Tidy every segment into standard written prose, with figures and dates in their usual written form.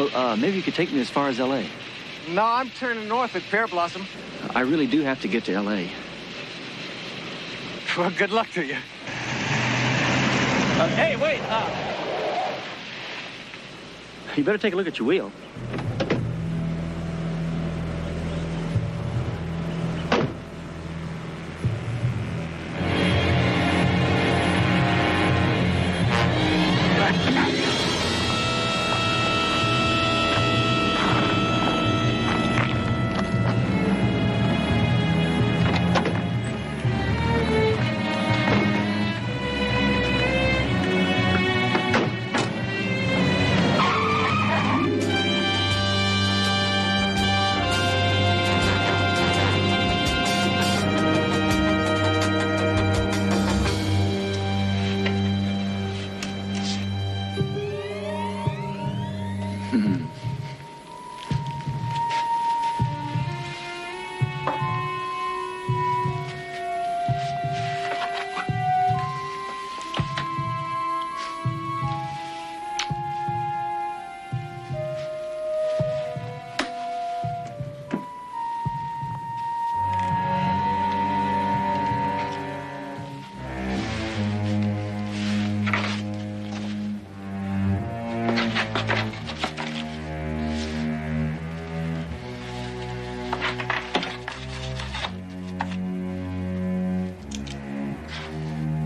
Well, maybe you could take me as far as L.A. No, I'm turning north at Pear Blossom. I really do have to get to L.A. Well, good luck to you. Hey, wait! You better take a look at your wheel.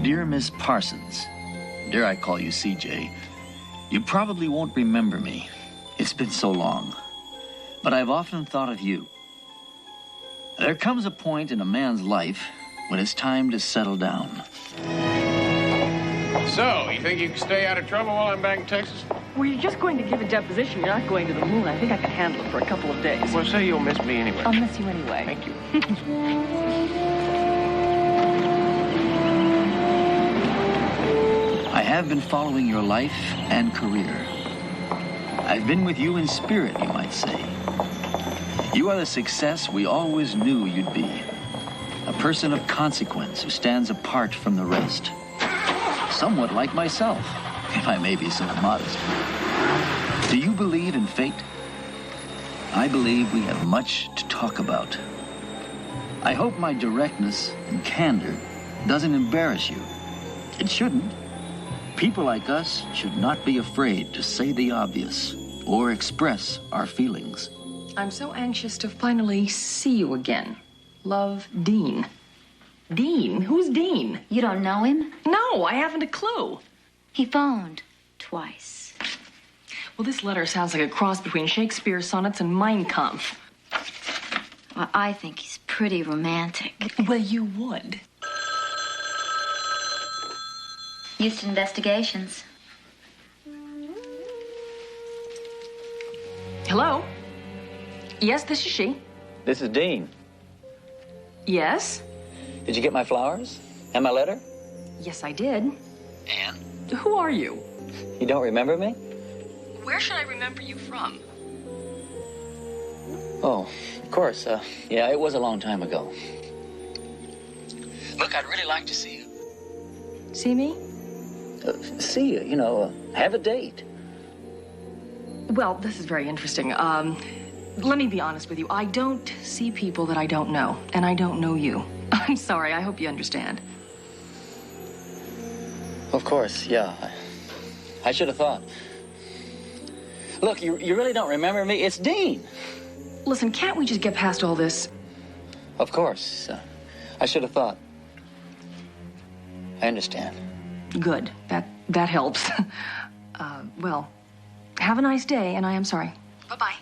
Dear Miss Parsons, dare I call you CJ, you probably won't remember me. It's been so long. But I've often thought of you. There comes a point in a man's life when it's time to settle down. So, you think you can stay out of trouble while I'm back in Texas? Well, you're just going to give a deposition. You're not going to the moon. I think I can handle it for a couple of days. Well, say you'll miss me anyway. I'll miss you anyway. Thank you. I have been following your life and career. I've been with you in spirit, you might say. You are the success we always knew you'd be. A person of consequence who stands apart from the rest. Somewhat like myself, if I may be so modest. Do you believe in fate? I believe we have much to talk about. I hope my directness and candor doesn't embarrass you. It shouldn't. People like us should not be afraid to say the obvious or express our feelings. I'm so anxious to finally see you again. Love, Dean. Dean? Who's Dean? You don't know him? No, I haven't a clue. He phoned twice. Well, this letter sounds like a cross between Shakespeare's sonnets and Mein Kampf. Well, I think he's pretty romantic. Well, you would. Houston Investigations. Hello? Yes, this is she. This is Dean. Yes? Did you get my flowers and my letter? Yes, I did. And? Who are you? You don't remember me? Where should I remember you from? Oh, of course. Yeah, it was a long time ago. Look, I'd really like to see you. See me? See you, have a date. Well, this is very interesting. Let me be honest with you. I don't see people that I don't know, and I don't know you. I'm sorry. I hope you understand. Of course, yeah. I should have thought. Look, you really don't remember me? It's Dean. Listen, can't we just get past all this? Of course. I should have thought. I understand. Good. That helps. Well, have a nice day, and I am sorry. Bye-bye.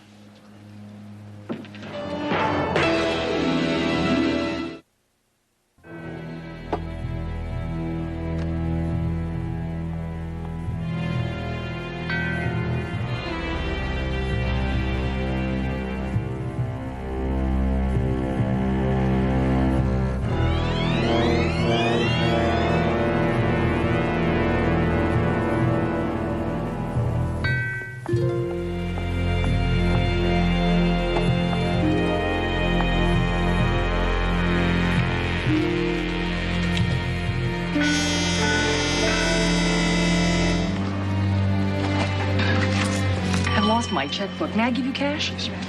I lost my checkbook. May I give you cash? Yes, ma'am.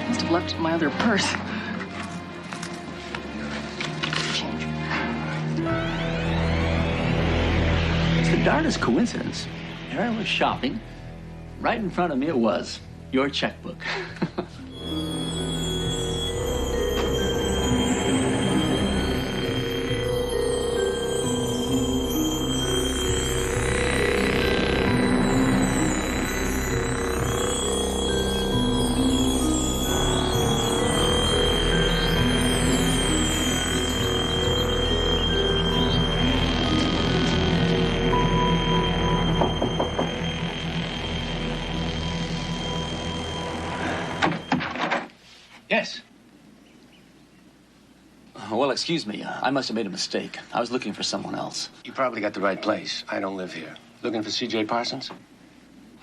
Must have left it in my other purse. Change. It's the darndest coincidence. Here I was shopping. Right in front of me it was. Your checkbook. Yes. Well, excuse me. I must have made a mistake. I was looking for someone else. You probably got the right place. I don't live here. Looking for C.J. Parsons?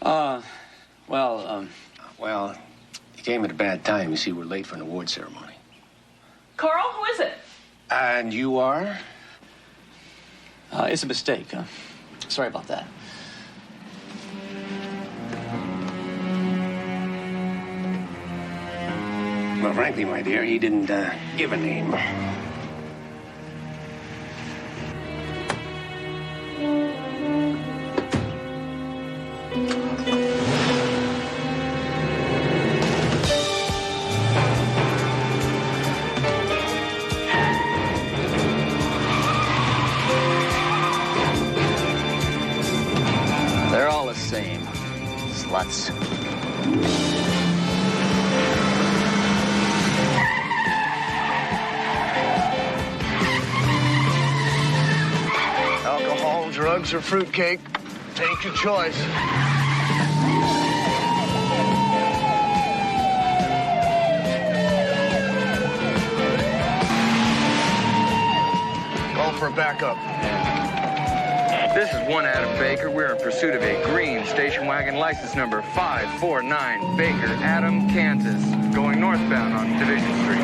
Well, Well, you came at a bad time. You see, we're late for an award ceremony. Carl, who is it? And you are? it's a mistake. Sorry about that. Well, frankly, my dear, he didn't give a name. They're all the same. Sluts. Alcohol, drugs, or fruitcake. Take your choice. Call for a backup. This is one Adam Baker. We're in pursuit of a green station wagon, license number 549 Baker, Adam, Kansas, going northbound on Division Street.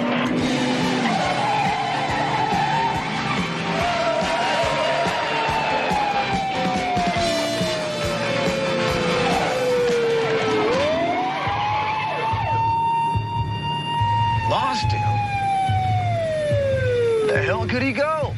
Lost him? Where the hell could he go?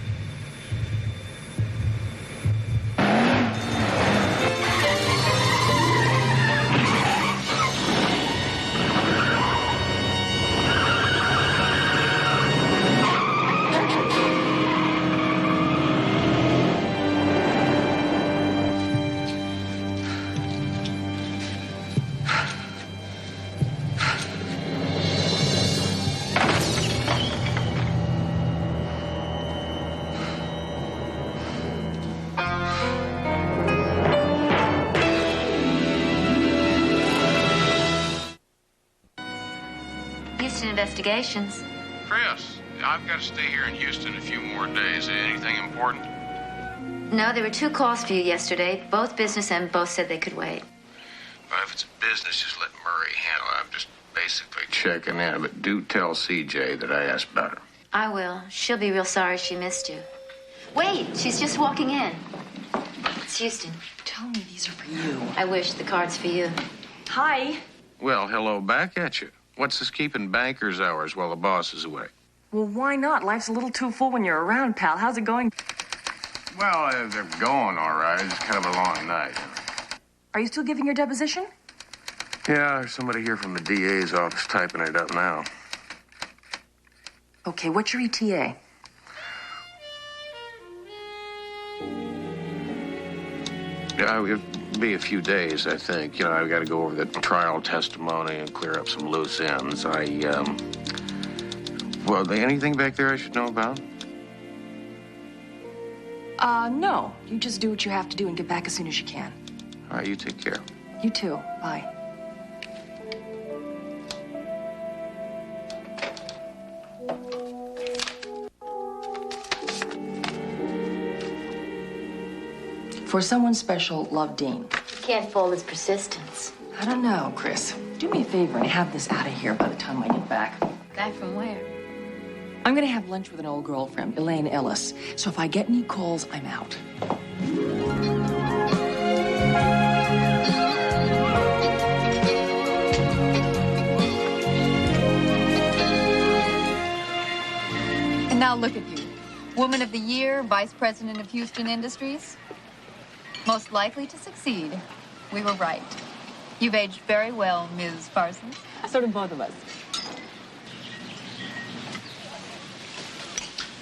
Investigations. Chris, I've got to stay here in Houston a few more days. Anything important? No, there were 2 calls for you yesterday, both business, and both said they could wait. Well, if it's business, just let Murray handle it. I'm just basically checking in. But do tell CJ that I asked about her. I will. She'll be real sorry she missed you. Wait, she's just walking in. It's Houston. Tell me these are for you. I wish the card's for you. Hi. Well, hello back at you. What's this keeping banker's hours while the boss is away? Well, why not? Life's a little too full when you're around, pal. How's it going? Well, they're going all right. It's kind of a long night. Are you still giving your deposition? Yeah, there's somebody here from the DA's office typing it up now. Okay, what's your ETA? Yeah, it'll be a few days, I think. You know, I've got to go over the trial testimony and clear up some loose ends. Well, anything back there I should know about? No. You just do what you have to do and get back as soon as you can. All right, you take care. You too. Bye. For someone special, love, Dean. You can't fault his persistence. I don't know, Chris. Do me a favor and have this out of here by the time I get back. Guy from where? I'm gonna have lunch with an old girlfriend, Elaine Ellis. So if I get any calls, I'm out. look at you. Woman of the Year, Vice President of Houston Industries. Most likely to succeed. We were right. You've aged very well, Ms. Parsons. So do both of us.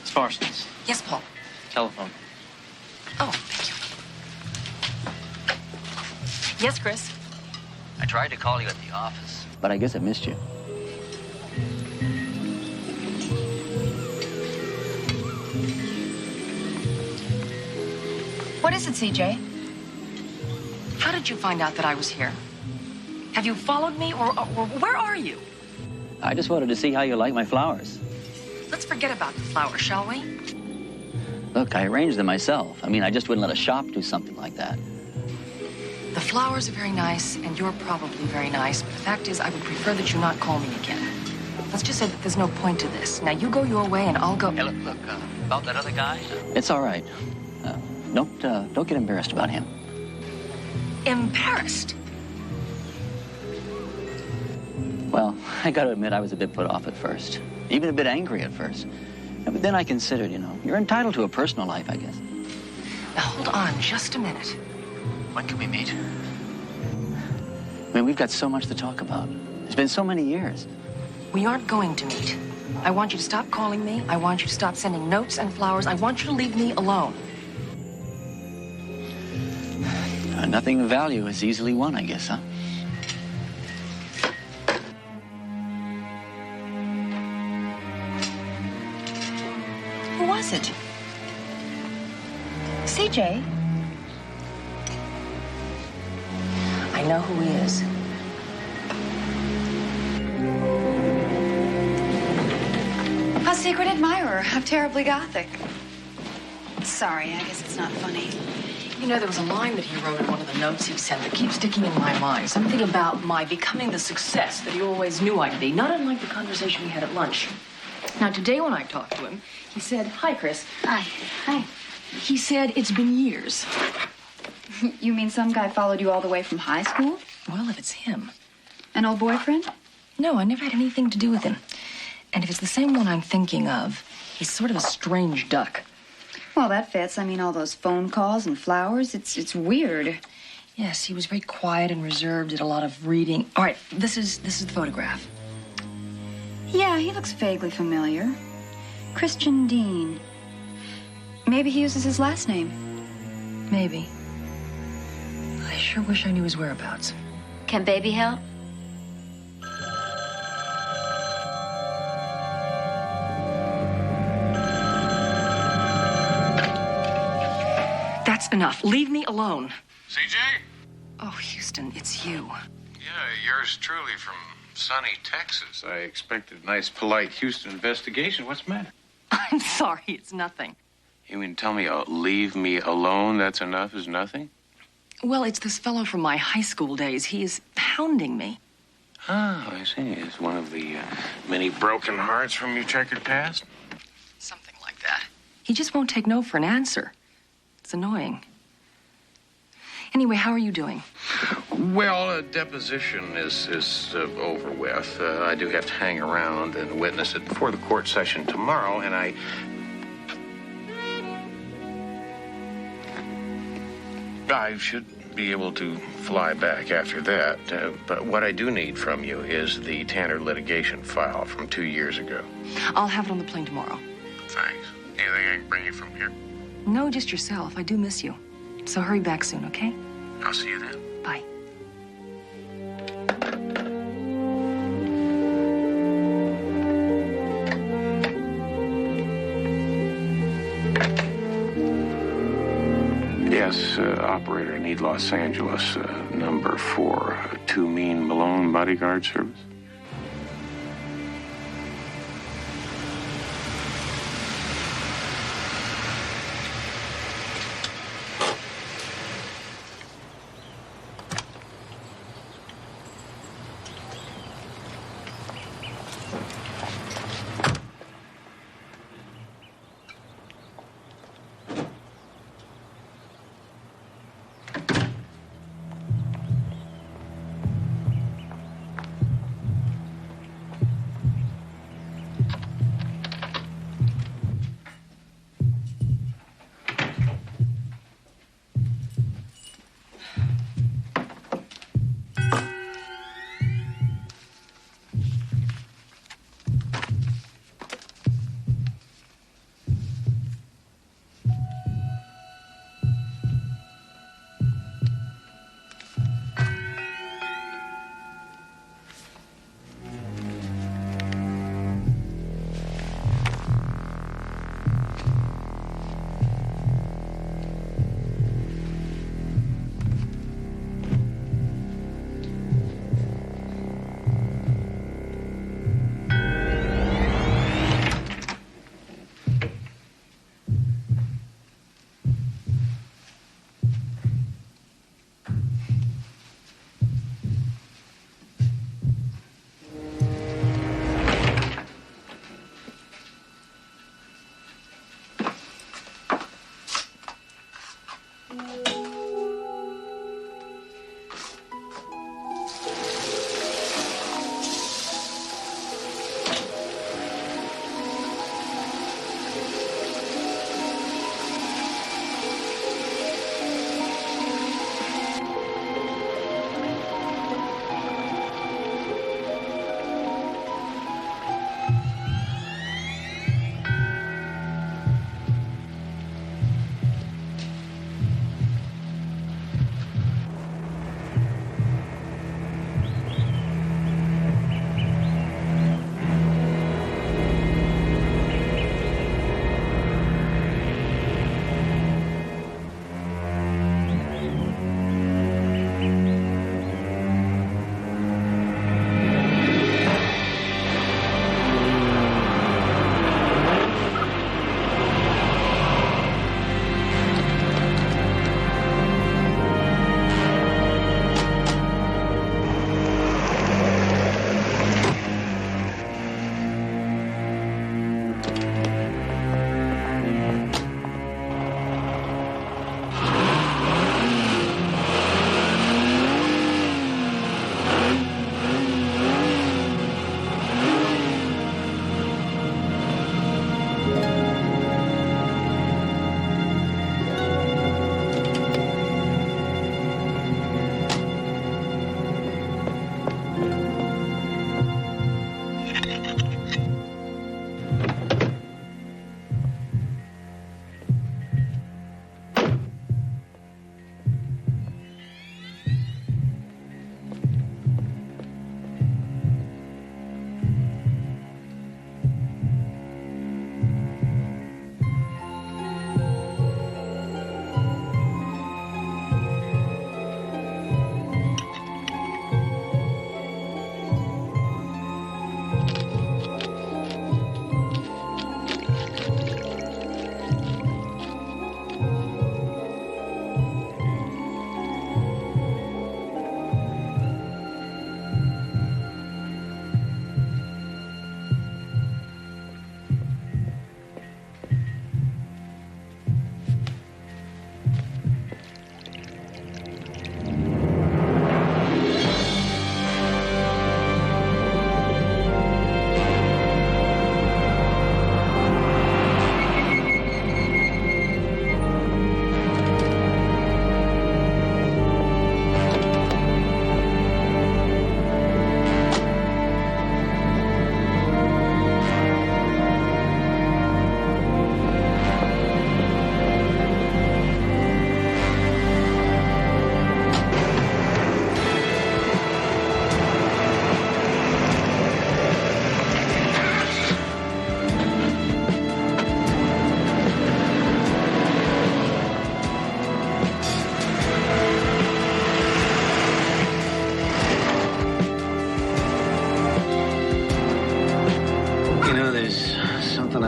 It's Parsons. Yes, Paul. Telephone. Oh, thank you. Yes, Chris. I tried to call you at the office, but I guess I missed you. What is it, CJ? How did you find out that I was here? Have you followed me, or where are you? I just wanted to see how you like my flowers. Let's forget about the flowers, shall we? Look, I arranged them myself. I mean, I just wouldn't let a shop do something like that. The flowers are very nice, and you're probably very nice, but the fact is, I would prefer that you not call me again. Let's just say that there's no point to this. Now, you go your way, and I'll go... Hey, look, about that other guy? It's all right. Don't get embarrassed about him. Embarrassed? Well, I gotta admit, I was a bit put off at first. Even a bit angry at first. But then I considered, you're entitled to a personal life, I guess. Now, hold on just a minute. When can we meet? I mean, we've got so much to talk about. It's been so many years. We aren't going to meet. I want you to stop calling me. I want you to stop sending notes and flowers. I want you to leave me alone. Nothing of value is easily won, I guess, huh? Who was it? CJ? I know who he is. A secret admirer. How terribly gothic. Sorry, I guess it's not funny. You know, there was a line that he wrote in one of the notes he sent that keeps sticking in my mind. Something about my becoming the success that he always knew I'd be. Not unlike the conversation we had at lunch. Now, today when I talked to him, he said, "Hi, Chris." Hi. Hi. He said, "It's been years." You mean some guy followed you all the way from high school? Well, if it's him. An old boyfriend? No, I never had anything to do with him. And if it's the same one I'm thinking of, he's sort of a strange duck. Well, that fits. I mean, all those phone calls and flowers, it's weird. Yes, he was very quiet and reserved, did a lot of reading. All right, this is the photograph. Yeah, he looks vaguely familiar. Christian Dean. Maybe he uses his last name. Maybe. I sure wish I knew his whereabouts. Can baby help? That's enough. Leave me alone. CJ? Oh, Houston, it's you. Yeah, yours truly from sunny Texas. I expected a nice, polite Houston investigation. What's the matter? I'm sorry, it's nothing. You mean tell me, leave me alone, that's enough is nothing? Well, it's this fellow from my high school days. He is hounding me. Oh, I see. It's one of the many broken hearts from your checkered past? Something like that. He just won't take no for an answer. It's annoying. Anyway, how are you doing? Well, deposition is over with. I do have to hang around and witness it before the court session tomorrow, and I should be able to fly back after that. But what I do need from you is the Tanner litigation file from 2 years ago. I'll have it on the plane tomorrow. Thanks. Anything I can bring you from here? No, just yourself. I do miss you. So hurry back soon, okay? I'll see you then. Bye. Yes, operator, I need Los Angeles, number 4, 2 Mean Malone bodyguard service.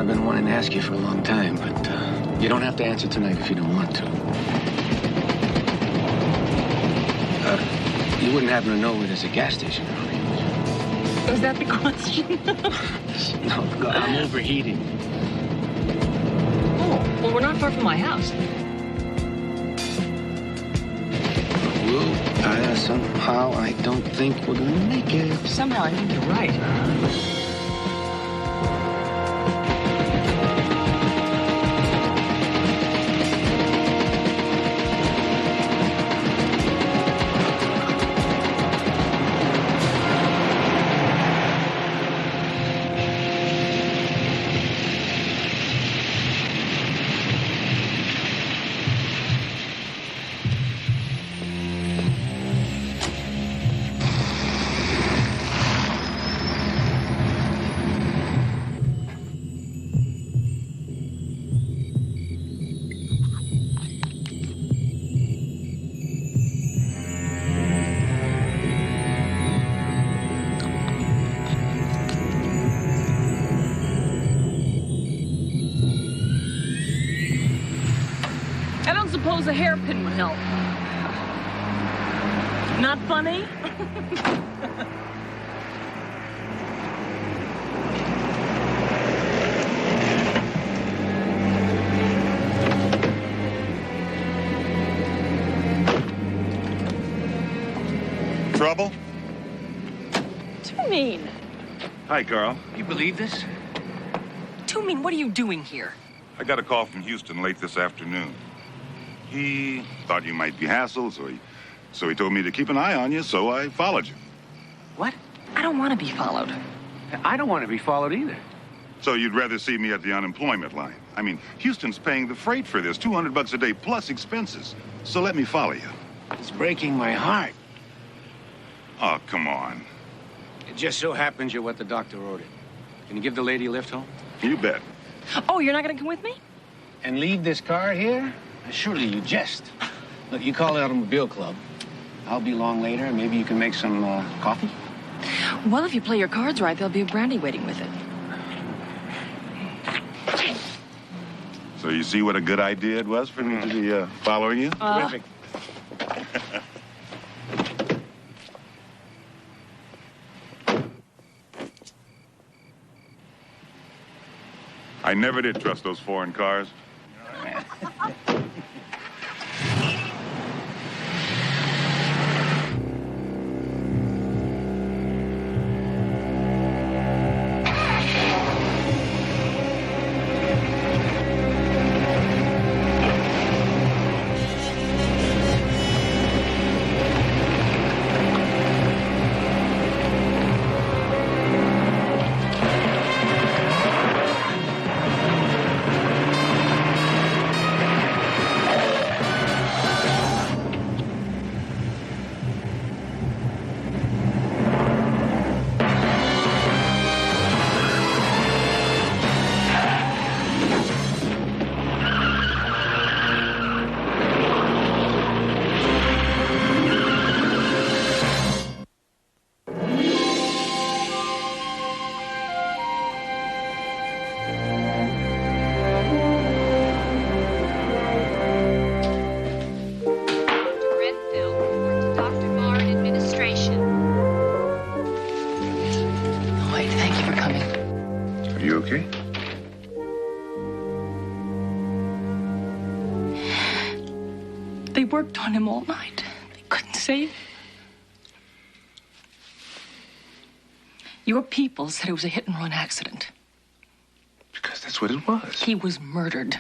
I've been wanting to ask you for a long time, but you don't have to answer tonight if you don't want to. You wouldn't happen to know where there's a gas station around here, would you? Is that the question? No, I'm overheating. Oh, well, we're not far from my house. Well, somehow I don't think we're going to make it. Somehow I think you're right. Suppose a hairpin would help. Not funny? Trouble? Too mean. Hi, Carl. You believe this? Too mean, what are you doing here? I got a call from Houston late this afternoon. He thought you might be hassled, so he told me to keep an eye on you, so I followed you. What? I don't want to be followed. I don't want to be followed either. So you'd rather see me at the unemployment line. I mean, Houston's paying the freight for this, $200 a day plus expenses. So let me follow you. It's breaking my heart. Oh, come on. It just so happens you're what the doctor ordered. Can you give the lady a lift home? You bet. Oh, you're not going to come with me? And leave this car here? Surely you jest. Look, you call the automobile club. I'll be along later, and maybe you can make some coffee? Well, if you play your cards right, there'll be a brandy waiting with it. So you see what a good idea it was for me to be following you? Terrific. I never did trust those foreign cars. They worked on him all night. They couldn't save him. Your people said it was a hit-and-run accident. Because that's what it was. He was murdered.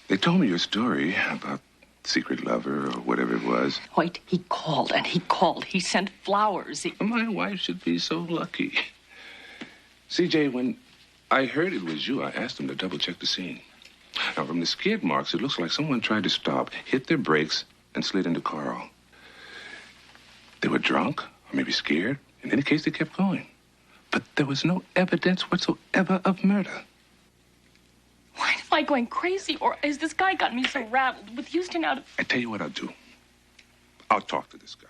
They told me your story about secret lover or whatever it was. White, he called and he called. He sent flowers. My wife should be so lucky. CJ, when I heard it was you, I asked him to double-check the scene. Now, from the skid marks, it looks like someone tried to stop, hit their brakes, and slid into Carl. They were drunk, or maybe scared. In any case, they kept going. But there was no evidence whatsoever of murder. Why am I going crazy? Or has this guy got me so rattled with Houston out of... I tell you what I'll do. I'll talk to this guy.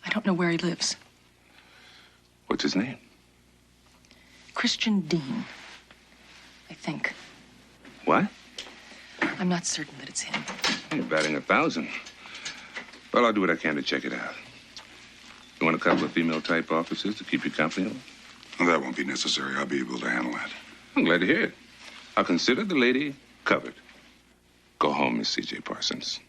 I don't know where he lives. What's his name? Christian Dean. I think. What? I'm not certain that it's him. You're batting 1,000. Well, I'll do what I can to check it out. You want a couple of female-type officers to keep you company? Well, that won't be necessary. I'll be able to handle that. I'm glad to hear it. I'll consider the lady covered. Go home, Miss C.J. Parsons.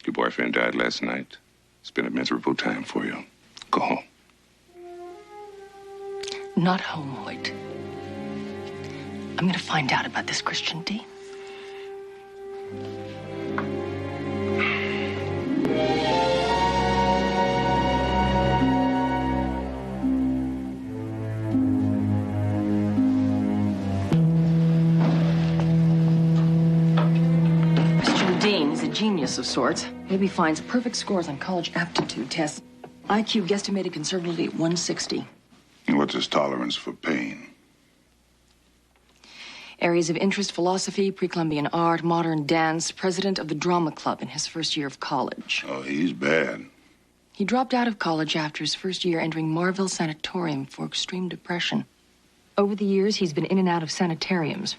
Your boyfriend died last night. It's been a miserable time for you. Go home. Not home, Hoyt. I'm going to find out about this Christian Dean. Christian Dean is a genius of sorts. Maybe finds perfect scores on college aptitude tests. IQ guesstimated conservatively at 160. And what's his tolerance for pain? Areas of interest: philosophy, pre-Columbian art, modern dance, president of the drama club in his first year of college. Oh, he's bad. He dropped out of college after his first year, entering Marville Sanatorium for extreme depression. Over the years, he's been in and out of sanitariums.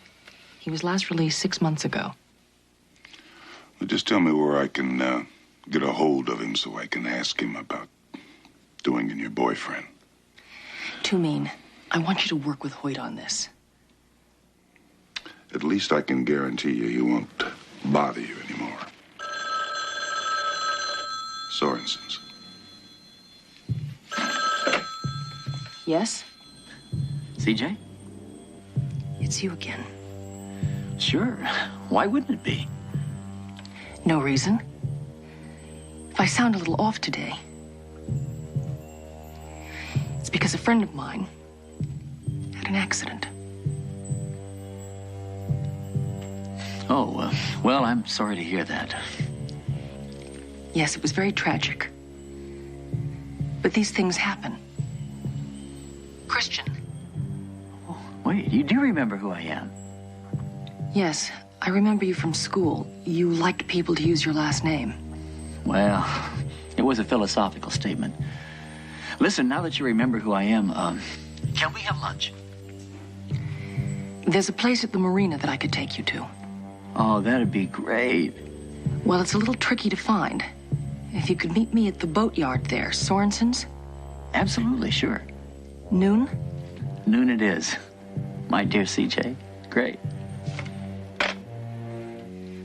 He was last released 6 months ago. Well, just tell me where I can get a hold of him so I can ask him about doing in your boyfriend. Too mean. I want you to work with Hoyt on this. At least I can guarantee you he won't bother you anymore. Sorensen's. Yes? CJ? It's you again. Sure. Why wouldn't it be? No reason. If I sound a little off today, it's because a friend of mine had an accident. Oh, well, I'm sorry to hear that. Yes, it was very tragic. But these things happen. Christian. Oh, wait, you do remember who I am? Yes, I remember you from school. You liked people to use your last name. Well, it was a philosophical statement. Listen, now that you remember who I am, can we have lunch? There's a place at the marina that I could take you to. Oh, that'd be great. Well, it's a little tricky to find. If you could meet me at the boatyard there, Sorensen's. Absolutely, sure. Noon? Noon it is. My dear CJ. Great.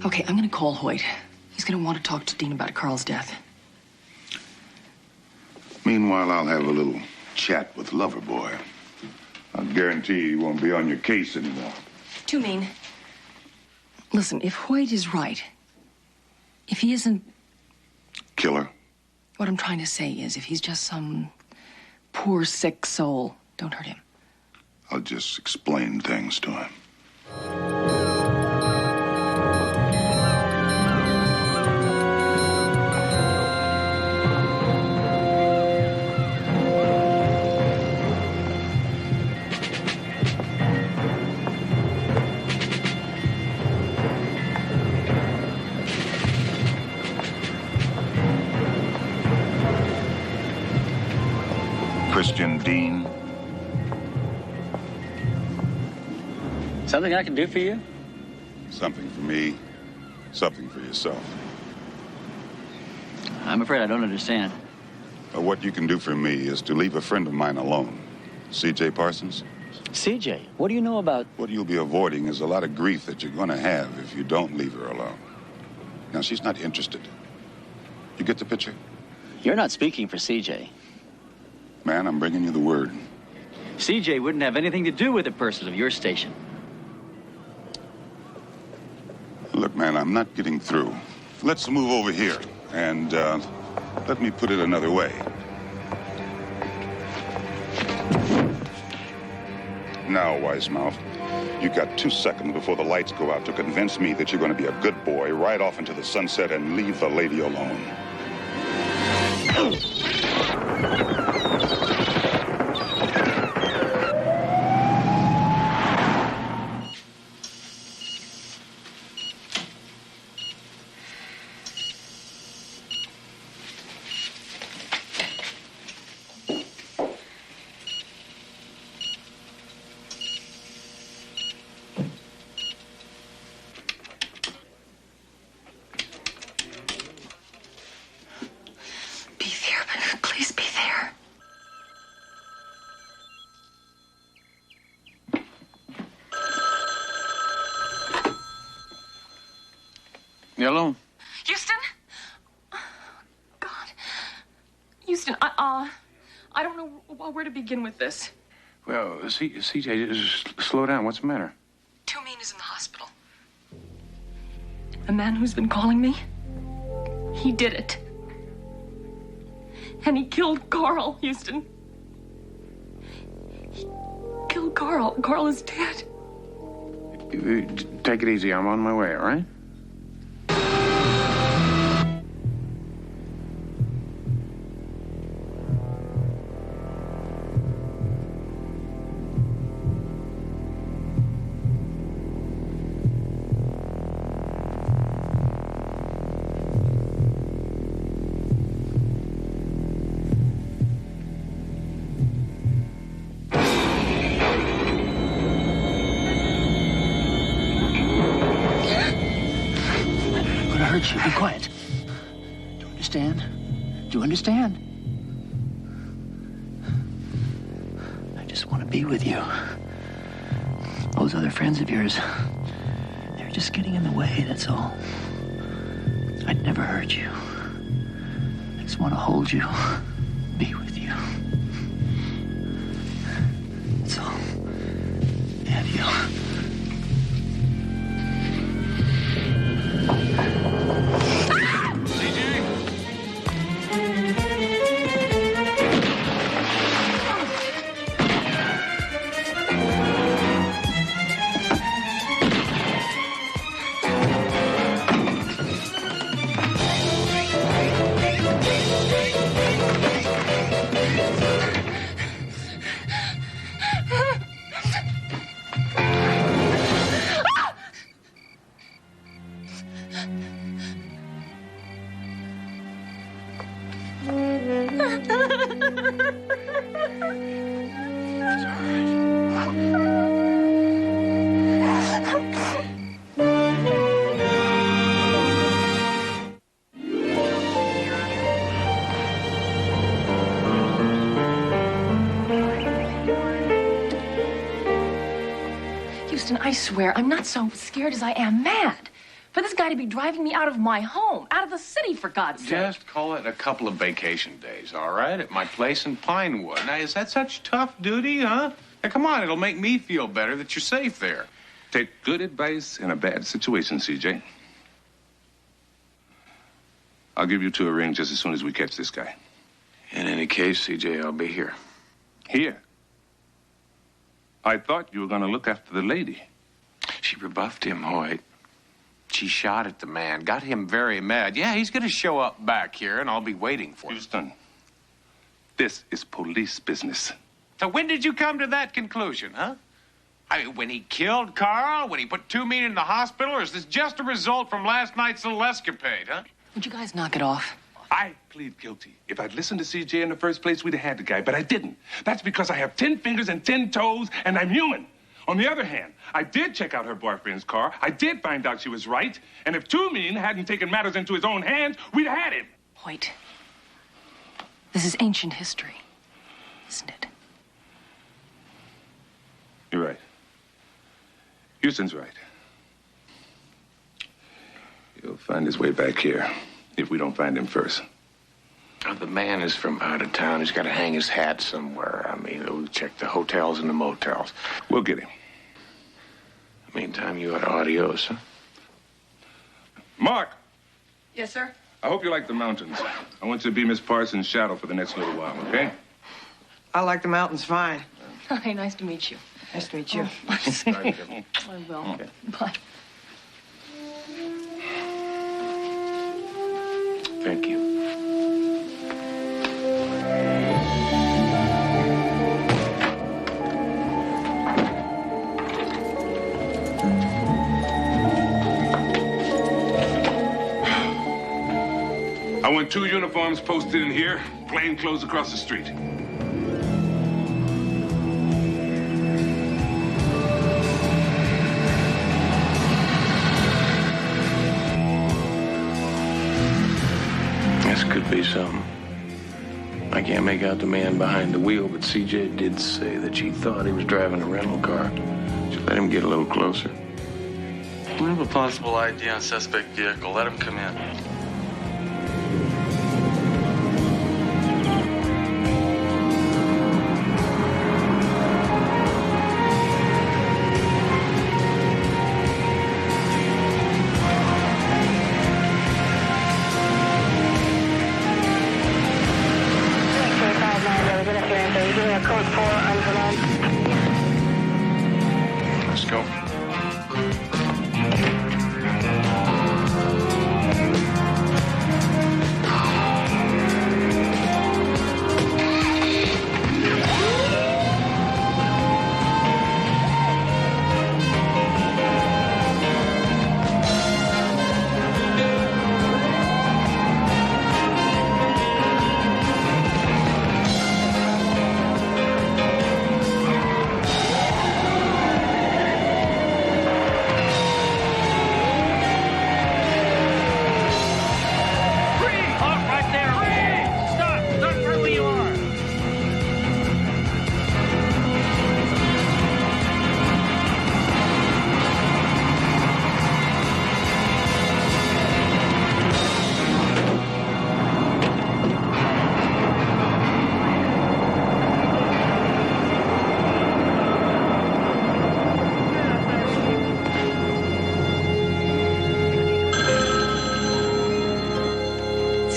Okay, I'm gonna call Hoyt. He's gonna want to talk to Dean about Carl's death. Meanwhile, I'll have a little chat with Loverboy. I'll guarantee he won't be on your case anymore. Too mean. Listen, if Hoyt is right, if he isn't... Killer? What I'm trying to say is, if he's just some poor, sick soul, don't hurt him. I'll just explain things to him. Christian Dean. Something I can do for you? Something for me, something for yourself. I'm afraid I don't understand. What you can do for me is to leave a friend of mine alone. C.J. Parsons? CJ, what do you know about... What you'll be avoiding is a lot of grief that you're going to have if you don't leave her alone. Now, she's not interested. You get the picture? You're not speaking for CJ. Man, I'm bringing you the word. CJ wouldn't have anything to do with a person of your station. Look, man, I'm not getting through. Let's move over here, and let me put it another way. Now, Wisemouth, you got 2 seconds before the lights go out to convince me that you're going to be a good boy, ride off into the sunset, and leave the lady alone. Hello? Houston? God. Houston, I don't know where to begin with this. Well, CJ, just slow down. What's the matter? Mean is in the hospital. The man who's been calling me, he did it. And he killed Carl, Houston. He killed Carl. Carl is dead. Take it easy. I'm on my way, all right? Be quiet. Do you understand? Do you understand? I just want to be with you. Those other friends of yours, they're just getting in the way, that's all. I'd never hurt you. I just want to hold you, be with you. That's all. Have you? Houston, I swear, I'm not so scared as I am mad. For this guy to be driving me out of my home, out of the city, for God's sake. Just call it a couple of vacation days, all right? At my place in Pinewood. Now, is that such tough duty, huh? Now, come on, it'll make me feel better that you're safe there. Take good advice in a bad situation, CJ. I'll give you 2 a ring just as soon as we catch this guy. In any case, CJ, I'll be here. Here? I thought you were going to look after the lady. She rebuffed him, Hoyt. She shot at the man, got him very mad. Yeah, he's going to show up back here, and I'll be waiting for him. Houston, this is police business. So when did you come to that conclusion, huh? I mean, when he killed Carl? When he put Two Mean in the hospital? Or is this just a result from last night's little escapade, huh? Would you guys knock it off? I plead guilty. If I'd listened to CJ in the first place, we'd have had the guy, but I didn't. That's because I have 10 fingers and 10 toes, and I'm human. On the other hand, I did check out her boyfriend's car. I did find out she was right. And if Two Mean hadn't taken matters into his own hands, we'd have had him. Hoyt, this is ancient history, isn't it? You're right. Houston's right. He'll find his way back here if we don't find him first. Now, the man is from out of town. He's got to hang his hat somewhere. I mean, we'll check the hotels and the motels. We'll get him. Meantime, you had adios, huh? Mark! Yes, sir? I hope you like the mountains. I want you to be Miss Parsons' shadow for the next little while, okay? I like the mountains fine. Hi, nice to meet you. Nice to meet you. I will. Okay. Bye. Thank you. I want 2 uniforms posted in here, plain clothes across the street. This could be something. I can't make out the man behind the wheel, but CJ did say that she thought he was driving a rental car. She let him get a little closer. We have a possible ID on suspect vehicle. Let him come in. Let's go.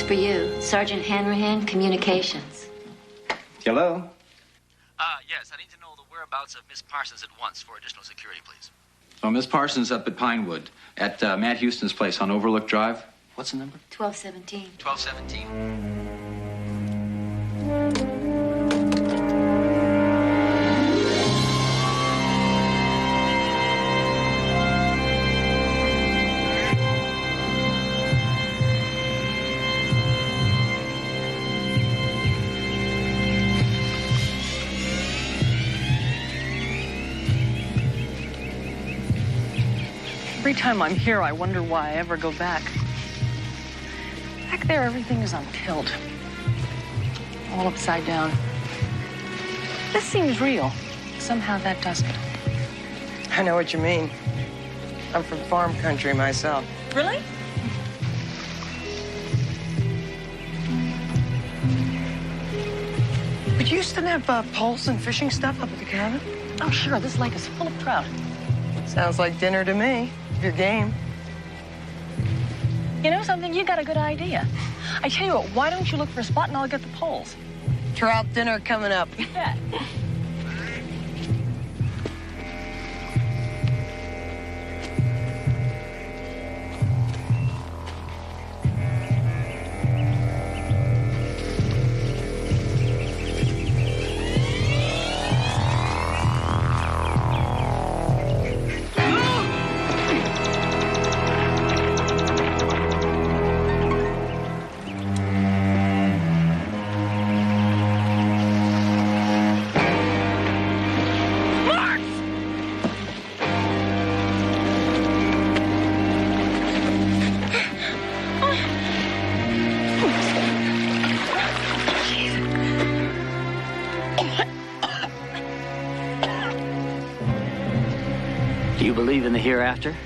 For you, Sergeant Hanrahan, Communications. Hello? Yes, I need to know the whereabouts of Miss Parsons at once for additional security, please. Oh, Miss Parsons up at Pinewood, at Matt Houston's place on Overlook Drive. What's the number? 1217. 1217. Every time I'm here, I wonder why I ever go back. Back there, everything is on tilt. All upside down. This seems real. Somehow that doesn't. I know what you mean. I'm from farm country myself. Really? But you used to have poles and fishing stuff up at the cabin? Oh, sure. This lake is full of trout. Sounds like dinner to me. Your game. You know something? You got a good idea. I tell you what, why don't you look for a spot and I'll get the poles? Trout dinner coming up. Yeah. Do you believe in the hereafter?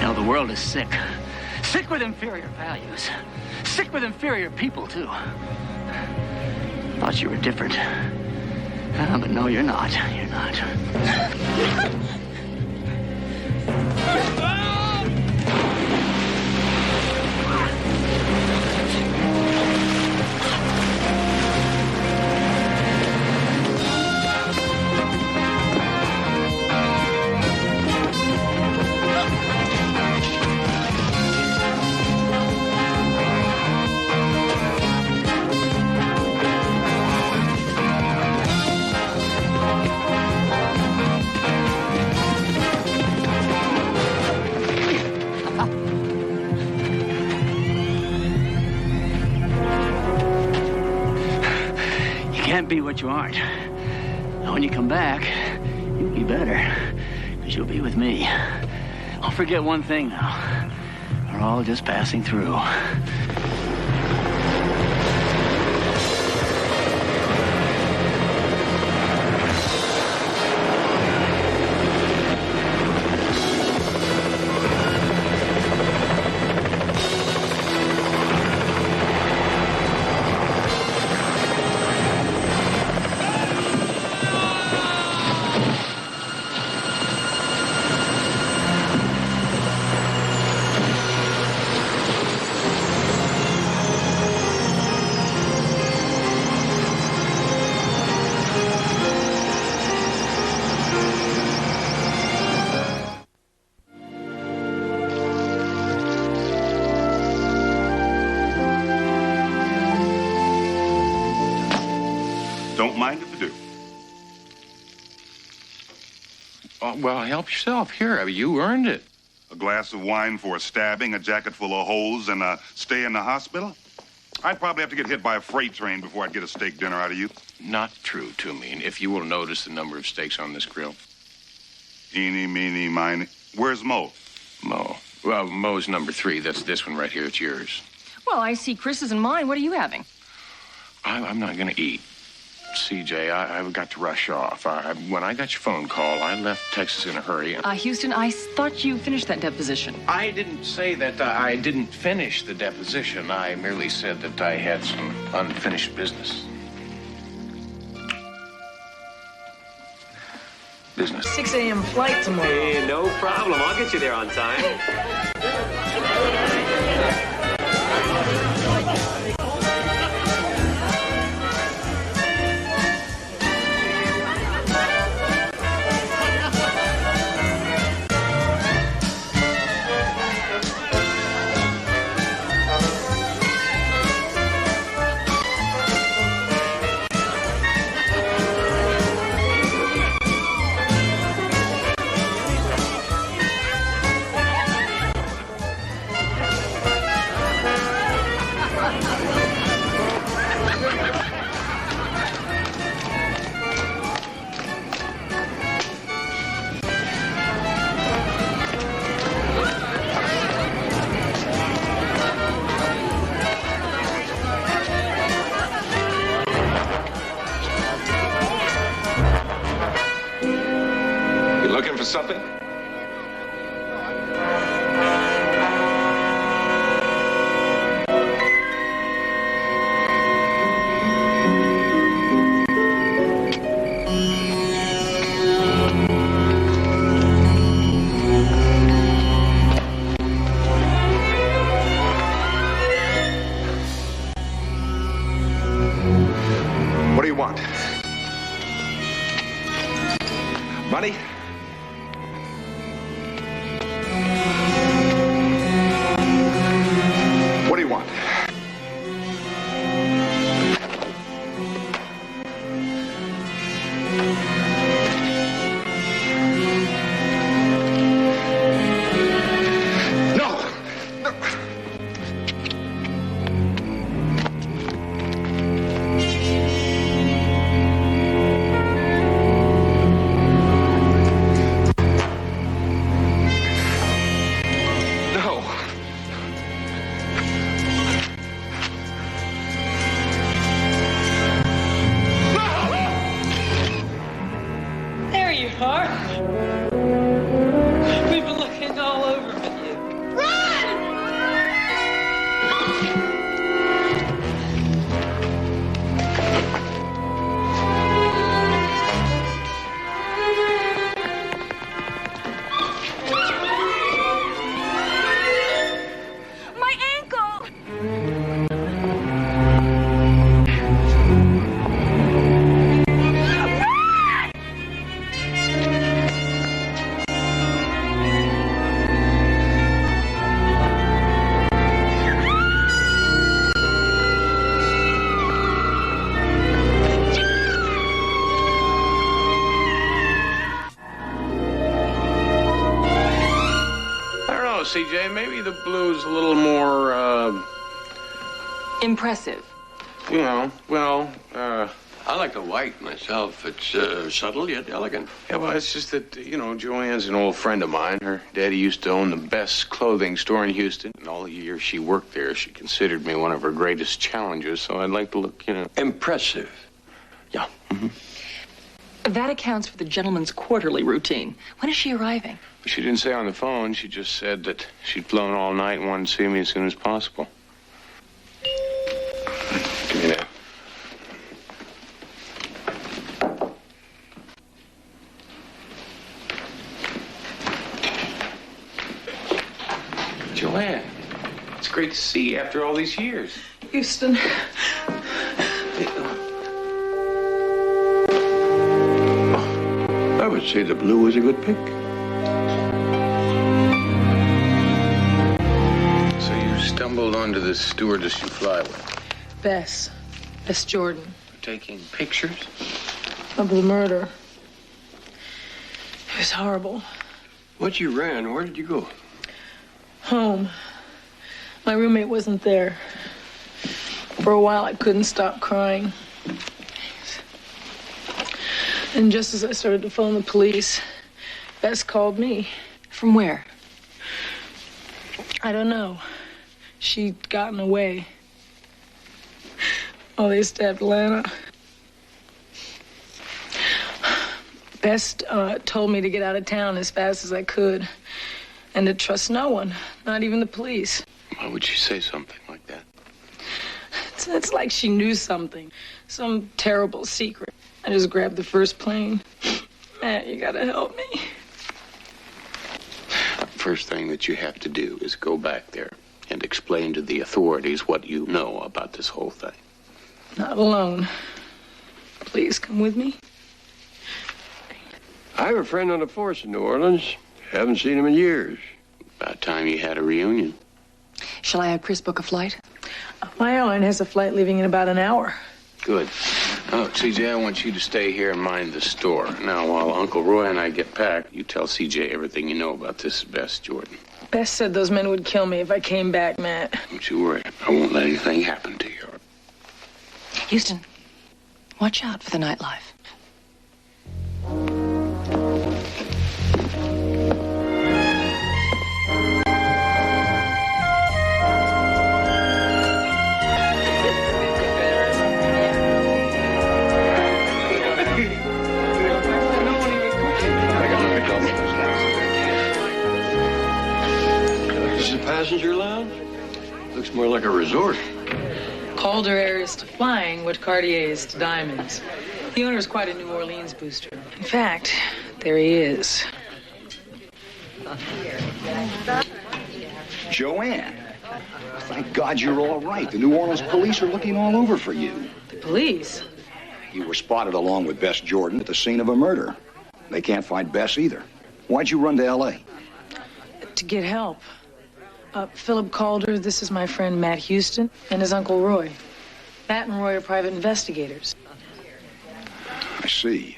No, the world is sick. Sick with inferior values. Sick with inferior people, too. Thought you were different. But no, you're not. You're not. Can't be what you aren't. And when you come back, you'll be better. But you'll be with me. Don't forget one thing now. We're all just passing through. Don't mind if I do. Oh, well, help yourself. Here, I mean, you earned it. A glass of wine for a stabbing, a jacket full of holes, and a stay in the hospital? I'd probably have to get hit by a freight train before I'd get a steak dinner out of you. Not true, Toomey. If you will notice the number of steaks on this grill. Eeny, meeny, miny. Where's Mo? Mo. Well, Mo's number 3. That's this one right here. It's yours. Well, I see Chris's and mine. What are you having? I'm not going to eat. CJ, I've got to rush off. When I got your phone call, I left Texas in a hurry. Houston, I thought you finished that deposition. I didn't say that I didn't finish the deposition. I merely said that I had some unfinished business. 6 a.m. flight tomorrow. Hey, no problem. I'll get you there on time. Looking for something? What do you want? Money? What do you want? No! No! There you are. We've been looking all over for you. My ankle! I don't know, CJ. Maybe the blue's a little more, Impressive. you know, well, I like the white myself. It's subtle yet elegant. Yeah, well, it's just that, Joanne's an old friend of mine. Her daddy used to own the best clothing store in Houston. And all the years she worked there, she considered me one of her greatest challenges. So I'd like to look, Impressive. Yeah. Mm-hmm. That accounts for the gentleman's quarterly routine. When is she arriving? She didn't say on the phone. She just said that she'd flown all night and wanted to see me as soon as possible. Give me that. Joanne, it's great to see you after all these years. Houston. I would say the blue was a good pick. So you stumbled onto this stewardess you fly with? Bess Jordan. Taking pictures? Of the murder. It was horrible. Once you ran, where did you go? Home. My roommate wasn't there. For a while, I couldn't stop crying. And just as I started to phone the police, Bess called me. From where? I don't know. She'd gotten away. Oh, they stabbed Lana. Bess told me to get out of town as fast as I could. And to trust no one, not even the police. Why would she say something like that? It's like she knew something. Some terrible secret. I just grabbed the first plane. Matt, you gotta help me. First thing that you have to do is go back there and explain to the authorities what you know about this whole thing. Not alone. Please come with me. I have a friend on the force in New Orleans. Haven't seen him in years. About time you had a reunion. Shall I have Chris book a flight? My airline has a flight leaving in about an hour. Good. Oh, CJ, I want you to stay here and mind the store. Now, while Uncle Roy and I get packed, you tell CJ everything you know about this Bess Jordan. Bess said those men would kill me if I came back, Matt. Don't you worry. I won't let anything happen to you. Houston, watch out for the nightlife. Passenger lounge? Looks more like a resort. Calder Air is to flying what Cartier is to diamonds. The owner is quite a New Orleans booster. In fact, there he is. Joanne, thank God you're all right. The New Orleans police are looking all over for you. The police? You were spotted along with Bess Jordan at the scene of a murder. They can't find Bess either. Why'd you run to L.A.? To get help. Philip Calder, this is my friend Matt Houston, and his Uncle Roy. Matt and Roy are private investigators. I see.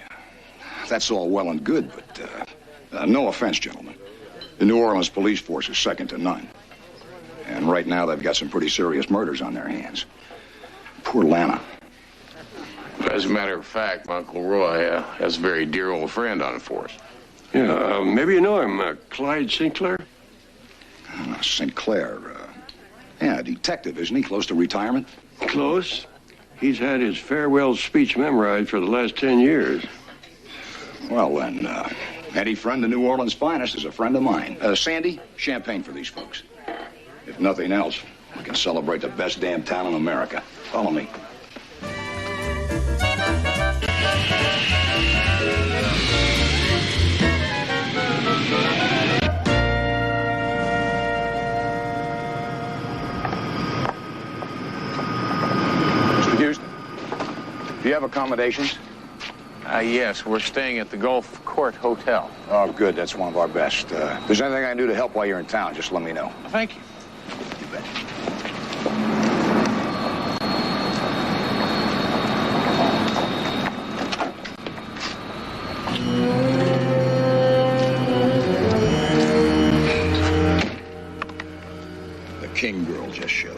That's all well and good, but no offense, gentlemen. The New Orleans police force is second to none. And right now, they've got some pretty serious murders on their hands. Poor Lana. As a matter of fact, my Uncle Roy has a very dear old friend on the force. Yeah, maybe you know him, Clyde Sinclair? Sinclair, yeah, a detective, isn't he? Close to retirement? Close. He's had his farewell speech memorized for the last 10 years. Well, then, any friend of New Orleans' finest is a friend of mine. Sandy, champagne for these folks. If nothing else, we can celebrate the best damn town in America. Follow me. Do you have accommodations? Yes, we're staying at the Gulf Court Hotel. Oh, good. That's one of our best. If there's anything I can do to help while you're in town, just let me know. Thank you. You bet. The King girl just showed,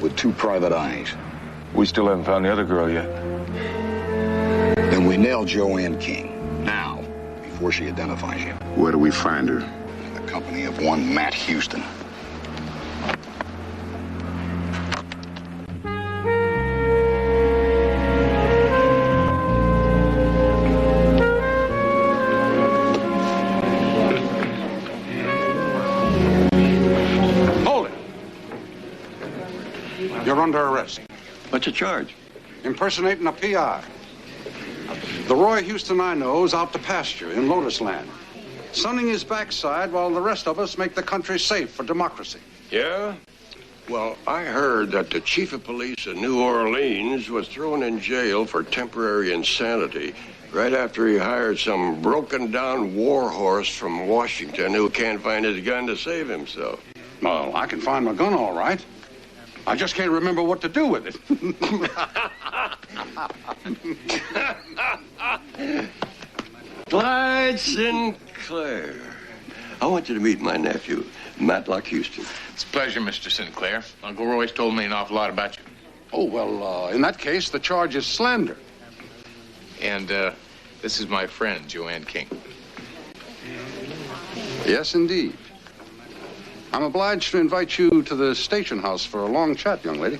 with 2 private eyes. We still haven't found the other girl yet. Then we nail Joanne King. Now, before she identifies you. Where do we find her? In the company of one Matt Houston. You're under arrest. What's the charge? Impersonating a PI. The Roy Houston I know is out to pasture in Lotus Land, sunning his backside while the rest of us make the country safe for democracy. Yeah? Well, I heard that the chief of police in New Orleans was thrown in jail for temporary insanity right after he hired some broken-down war horse from Washington who can't find his gun to save himself. Well, I can find my gun all right. I just can't remember what to do with it. Clyde Sinclair. I want you to meet my nephew, Matlock Houston. It's a pleasure, Mr. Sinclair. Uncle Roy's told me an awful lot about you. Oh, well, in that case, the charge is slander. And this is my friend, Joanne King. Yes, indeed. I'm obliged to invite you to the station house for a long chat, young lady.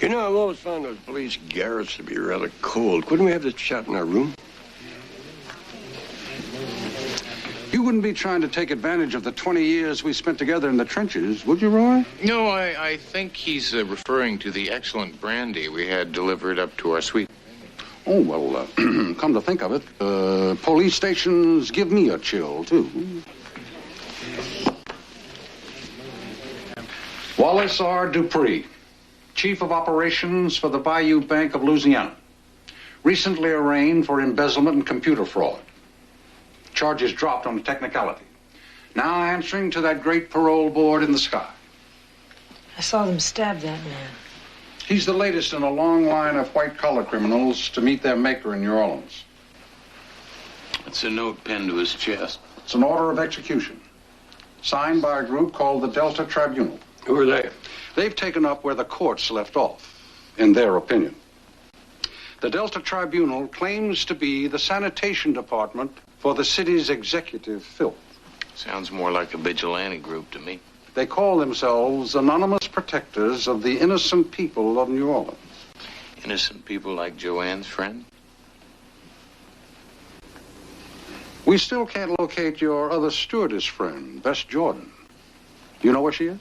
You know, I've always found those police garrets to be rather cold. Couldn't we have this chat in our room? You wouldn't be trying to take advantage of the 20 years we spent together in the trenches, would you, Roy? No, I think he's referring to the excellent brandy we had delivered up to our suite. Oh, well, come to think of it, police stations give me a chill, too. Wallace R. Dupree, Chief of Operations for the Bayou Bank of Louisiana. Recently arraigned for embezzlement and computer fraud. Charges dropped on a technicality. Now answering to that great parole board in the sky. I saw them stab that man. He's the latest in a long line of white-collar criminals to meet their maker in New Orleans. It's a note pinned to his chest. It's an order of execution, signed by a group called the Delta Tribunal. Who are they? They've taken up where the courts left off, in their opinion. The Delta Tribunal claims to be the sanitation department for the city's executive filth. Sounds more like a vigilante group to me. They call themselves anonymous protectors of the innocent people of New Orleans. Innocent people like Joanne's friend? We still can't locate your other stewardess friend, Bess Jordan. You know where she is?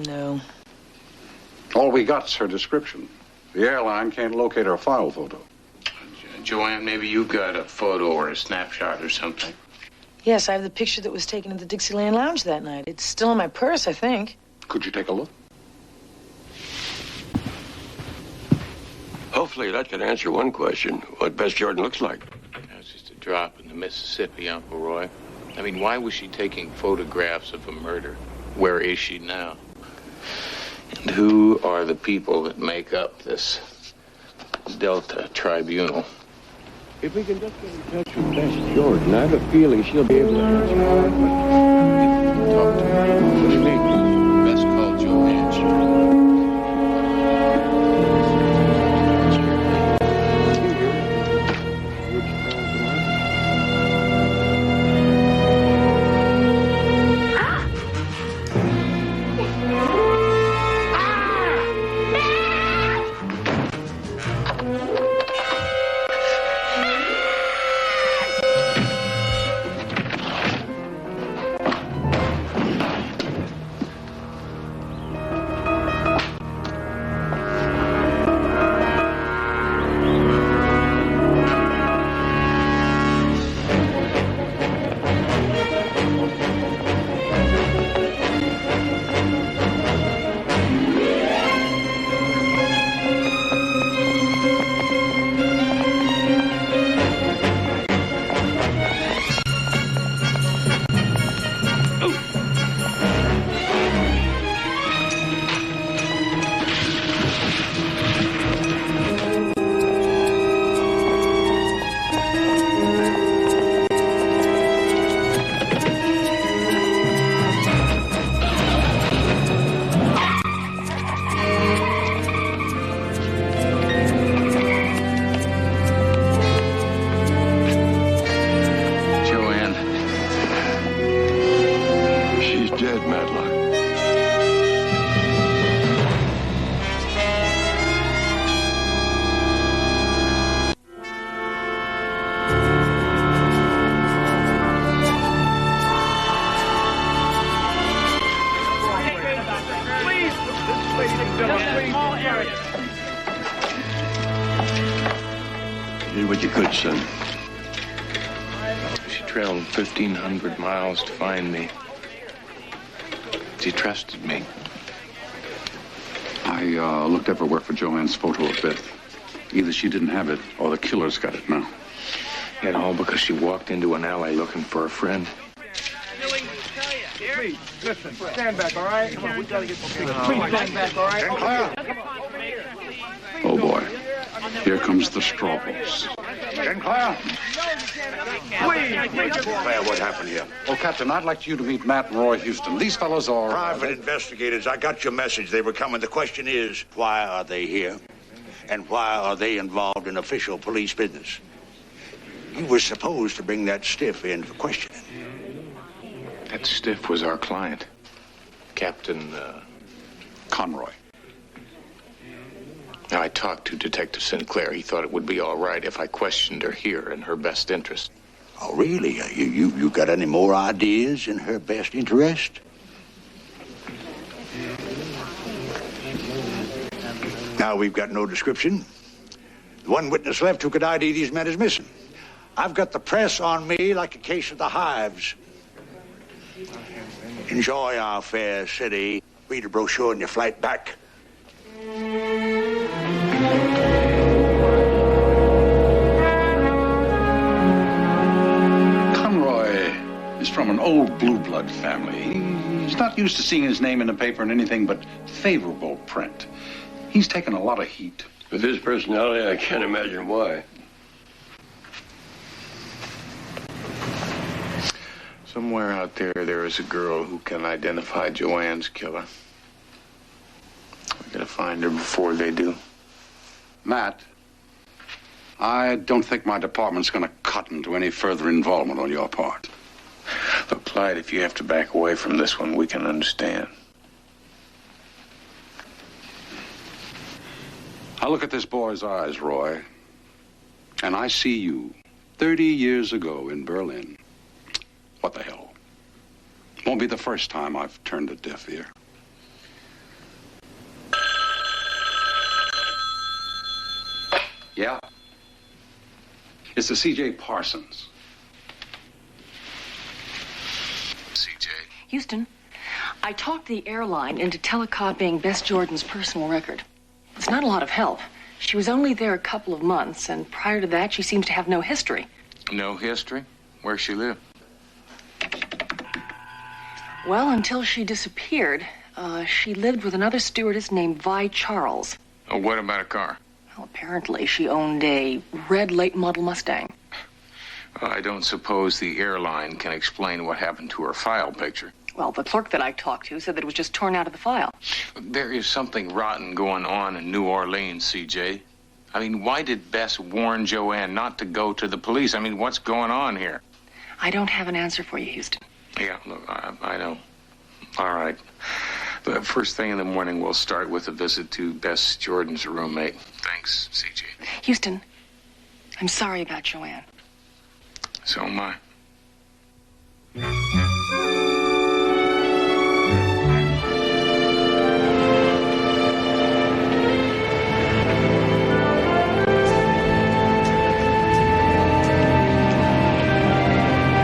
No. All we got's her description. The airline can't locate her file photo. Joanne, maybe you've got a photo or a snapshot or something. Yes, I have the picture that was taken at the Dixieland Lounge that night. It's still in my purse, I think. Could you take a look? Hopefully that could answer one question. What Bess Jordan looks like. That's just a drop in the Mississippi, Uncle Roy. I mean, why was she taking photographs of a murder? Where is she now? And who are the people that make up this Delta Tribunal? If we can just get in touch with Bess Jordan, I have a feeling she'll be able to answer our Talk to her. What do you mean? Best call Joanne. You did what you could, son. She traveled 1,500 miles to find me. She trusted me. I looked everywhere for Joanne's photo of Beth. Either she didn't have it, or the killer's got it now. And all because she walked into an alley looking for a friend. Please, listen, stand back, all right? Come on, we gotta get... Please stand back, all right? Oh, boy. Here comes the straw boss. Sinclair? Claire, what happened here? Well, Captain, I'd like you to meet Matt and Roy Houston. These fellows are... Private investigators. I got your message. They were coming. The question is, why are they here? And why are they involved in official police business? You were supposed to bring that stiff in for questioning. That stiff was our client. Captain, Conroy. Now, I talked to Detective Sinclair. He thought it would be all right if I questioned her here in her best interest. Oh, really? You got any more ideas in her best interest? Now we've got no description. The one witness left who could ID these men is missing. I've got the press on me like a case of the hives. Enjoy our fair city. Read a brochure on your flight back. Conroy is from an old blue blood family. He's not used to seeing his name in the paper in anything but favorable print. He's taken a lot of heat. With his personality, I can't imagine why. Somewhere out there is a girl who can identify Joanne's killer. We're gonna find her before they do. Matt, I don't think my department's gonna cut into any further involvement on your part. Look, Clyde, if you have to back away from this one, we can understand. I look at this boy's eyes, Roy, and I see you 30 years ago in Berlin. What the hell? Won't be the first time I've turned a deaf ear. Yeah? It's the C.J. Parsons. C.J. Houston, I talked the airline into telecopying Bess Jordan's personal record. It's not a lot of help. She was only there a couple of months, and prior to that, she seems to have no history. No history? Where's she live? Well, until she disappeared, she lived with another stewardess named Vi Charles. Oh, what about a car? Well, apparently she owned a red late model Mustang. Well, I don't suppose the airline can explain what happened to her file picture. Well, the clerk that I talked to said that it was just torn out of the file. There is something rotten going on in New Orleans, C.J. I mean, why did Bess warn Joanne not to go to the police? I mean, what's going on here? I don't have an answer for you, Houston. Yeah, look, I know. All right. The first thing in the morning, we'll start with a visit to Bess Jordan's roommate. Thanks, C.J. Houston, I'm sorry about Joanne. So am I.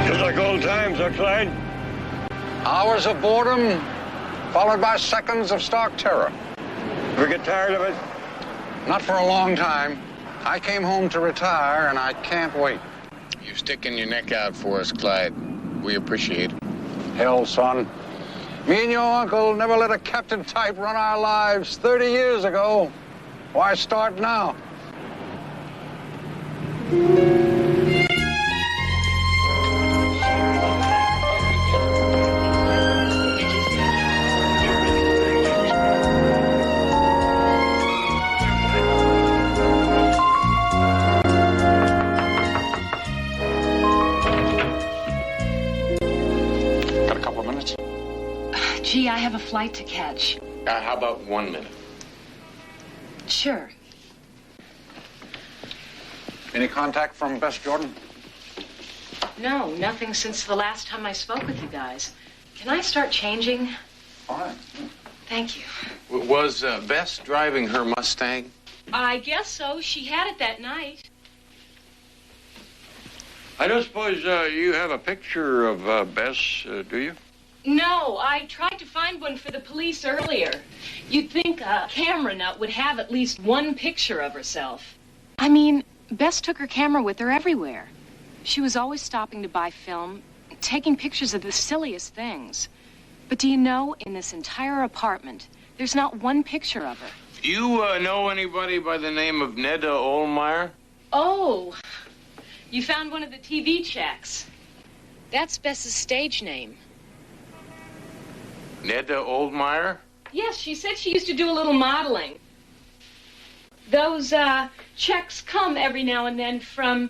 Just like old times, huh, Clyde? Hours of boredom, followed by seconds of stark terror. Ever get tired of it? Not for a long time. I came home to retire, and I can't wait. You're sticking your neck out for us, Clyde. We appreciate it. Hell, son. Me and your uncle never let a captain type run our lives 30 years ago. Why start now? Gee, I have a flight to catch. How about 1 minute? Sure. Any contact from Bess Jordan? No, nothing since the last time I spoke with you guys. Can I start changing? All right. Thank you. Was Bess driving her Mustang? I guess so. She had it that night. I don't suppose you have a picture of Bess, do you? No, I tried to find one for the police earlier. You'd think a camera nut would have at least one picture of herself. I mean, Bess took her camera with her everywhere. She was always stopping to buy film, taking pictures of the silliest things. But do you know, in this entire apartment, there's not one picture of her. You know anybody by the name of Neda Olmeyer? Oh, you found one of the TV checks. That's Bess's stage name. Neda Olmeyer? Yes, she said she used to do a little modeling. Those checks come every now and then from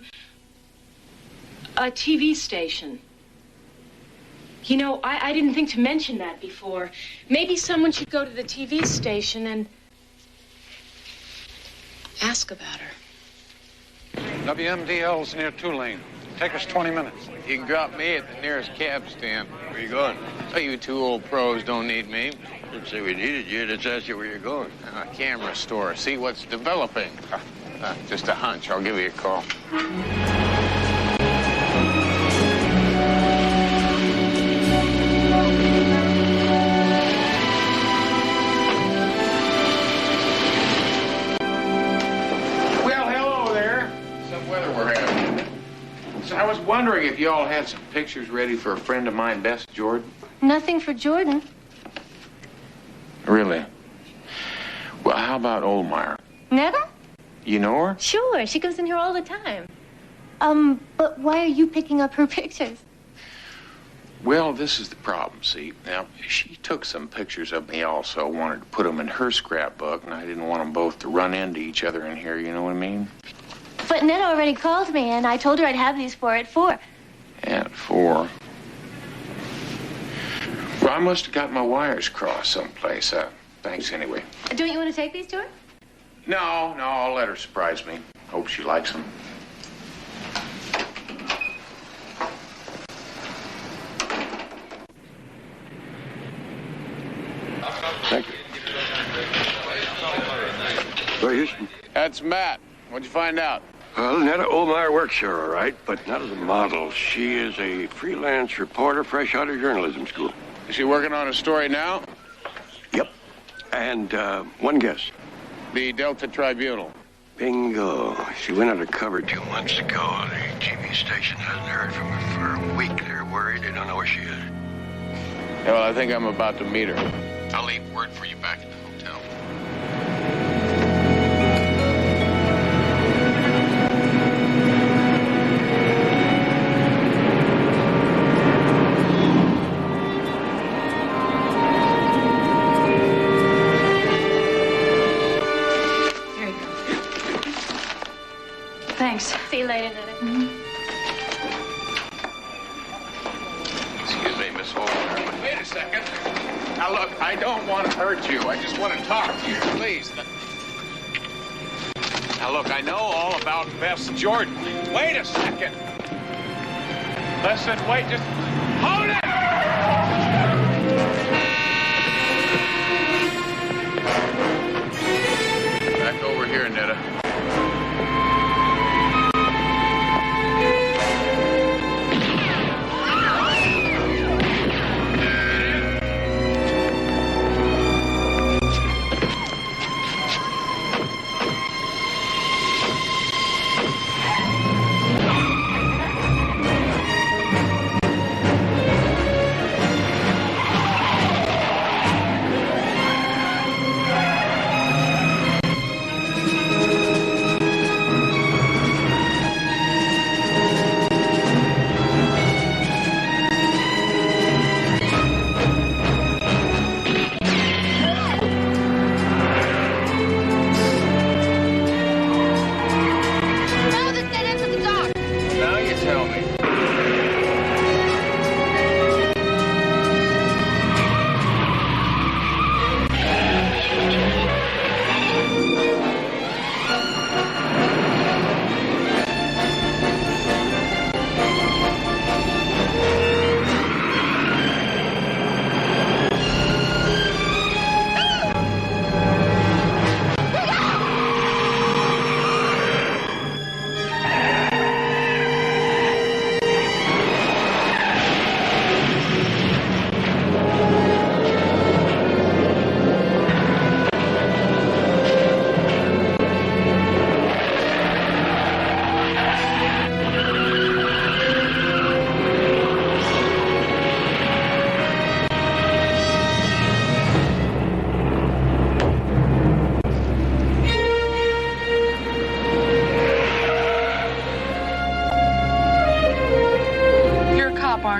a TV station. You know, I didn't think to mention that before. Maybe someone should go to the TV station and ask about her. WMDL's near Tulane. Take us 20 minutes. You can drop me at the nearest cab stand. Where you going? Oh, you two old pros don't need me. Didn't say we needed you. Just asked you where you're going. Camera store. See what's developing. Just a hunch. I'll give you a call. I was wondering if y'all had some pictures ready for a friend of mine, Bess Jordan. Nothing for Jordan. Really? Well, how about Olmeyer? Neda? You know her? Sure, she comes in here all the time. But why are you picking up her pictures? Well, this is the problem, see. Now, she took some pictures of me also, wanted to put them in her scrapbook, and I didn't want them both to run into each other in here, you know what I mean? But Neda already called me, and I told her I'd have these for her at 4. At 4? Well, I must have got my wires crossed someplace. Thanks anyway. Don't you want to take these to her? No, I'll let her surprise me. Hope she likes them. Thank you. Well, Houston. That's Matt. What'd you find out? Well, Neda Olmeyer works here, all right, but not as a model. She is a freelance reporter fresh out of journalism school. Is she working on a story now? Yep. And one guess. The Delta Tribunal. Bingo. She went undercover 2 months ago. The TV station hasn't heard from her for a week. They're worried. They don't know where she is. Yeah, well, I think I'm about to meet her. I'll leave word for you back at the hotel. Thanks. See you later, Neda. Excuse me, Miss Olmeyer. Wait a second. Now, look, I don't want to hurt you. I just want to talk to you, please. Now, look, I know all about Bess Jordan. Wait a second. Listen, wait, just hold it! Back over here, Neda.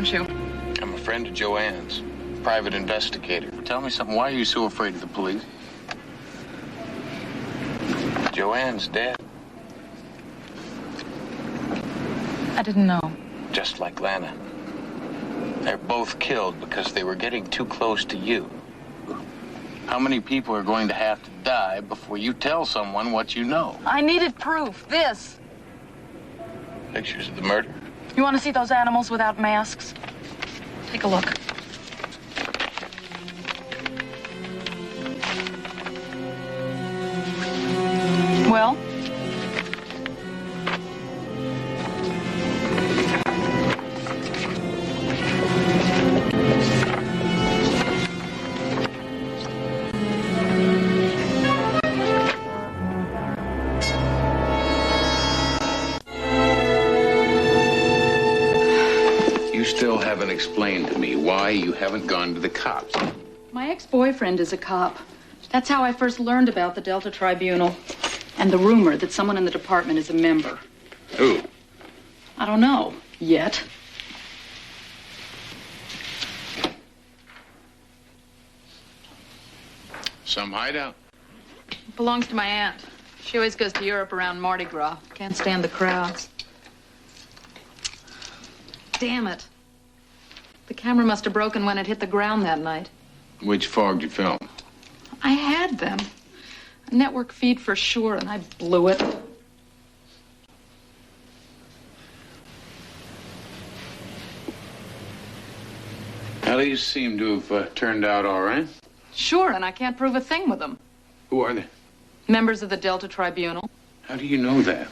aren't you? I'm a friend of Joanne's. Private investigator. Tell me something. Why are you so afraid of the police? Joanne's dead. I didn't know. Just like Lana. They're both killed because they were getting too close to you. How many people are going to have to die before you tell someone what you know? I needed proof. This. Pictures of the murder? You want to see those animals without masks? Take a look. Well? You still haven't explained to me why you haven't gone to the cops. My ex-boyfriend is a cop. That's how I first learned about the Delta Tribunal and the rumor that someone in the department is a member. Who? I don't know yet. Some hideout? It belongs to my aunt. She always goes to Europe around Mardi Gras. Can't stand the crowds. Damn it. The camera must have broken when it hit the ground that night. Which fogged your film? I had them. A network feed for sure, and I blew it. Well, these seem to have turned out all right. Sure, and I can't prove a thing with them. Who are they? Members of the Delta Tribunal. How do you know that?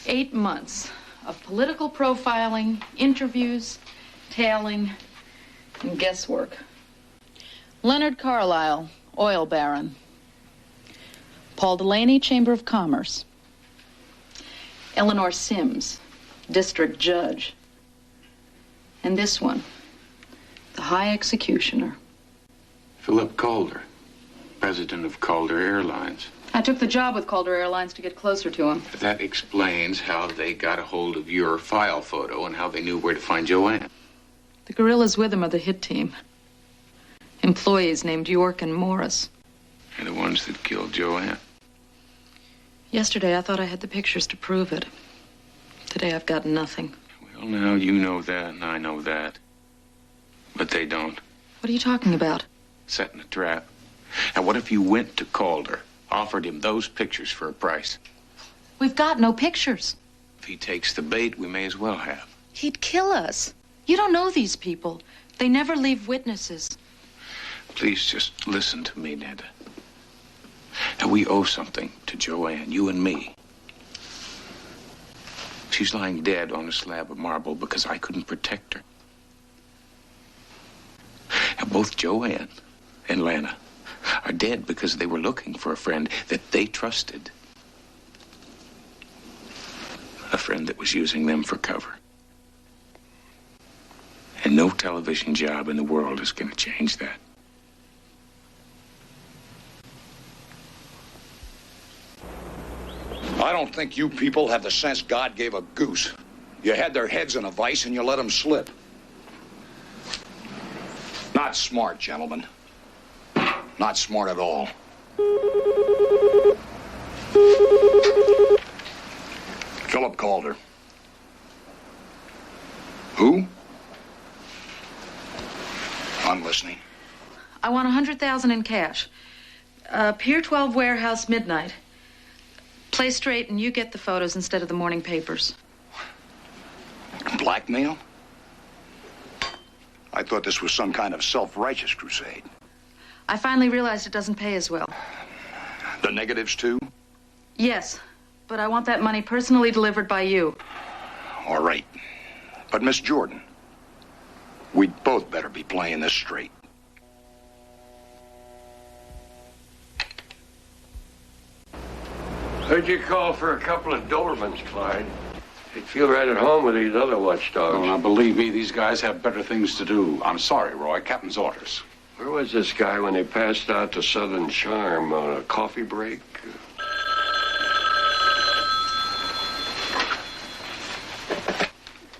8 months of political profiling, interviews, tailing, and guesswork. Leonard Carlisle, oil baron. Paul Delaney, Chamber of Commerce. Eleanor Sims, district judge. And this one, the high executioner. Philip Calder, president of Calder Airlines. I took the job with Calder Airlines to get closer to him. That explains how they got a hold of your file photo and how they knew where to find Joanne. The guerrillas with him are the hit team. Employees named York and Morris. And the ones that killed Joanne. Yesterday, I thought I had the pictures to prove it. Today, I've got nothing. Well, now you know that and I know that. But they don't. What are you talking about? Setting a trap. And what if you went to Calder, offered him those pictures for a price? We've got no pictures. If he takes the bait, we may as well have. He'd kill us. You don't know these people. They never leave witnesses. Please just listen to me, Ned. Now, we owe something to Joanne, you and me. She's lying dead on a slab of marble because I couldn't protect her. And both Joanne and Lana are dead because they were looking for a friend that they trusted. A friend that was using them for cover. And no television job in the world is going to change that. I don't think you people have the sense God gave a goose. You had their heads in a vice and you let them slip. Not smart, gentlemen. Not smart at all. Philip Calder. Who? I'm listening. I want $100,000 in cash. Pier 12 warehouse, midnight. Play straight and you get the photos instead of the morning papers. Blackmail? I thought this was some kind of self-righteous crusade. I finally realized it doesn't pay as well. The negatives, too? Yes, but I want that money personally delivered by you. All right. But, Miss Jordan, we'd both better be playing this straight. Heard you call for a couple of Dobermans, Clyde. You'd feel right at home with these other watchdogs. Oh, now, believe me, these guys have better things to do. I'm sorry, Roy. Captain's orders. Where was this guy when he passed out to Southern Charm on a coffee break?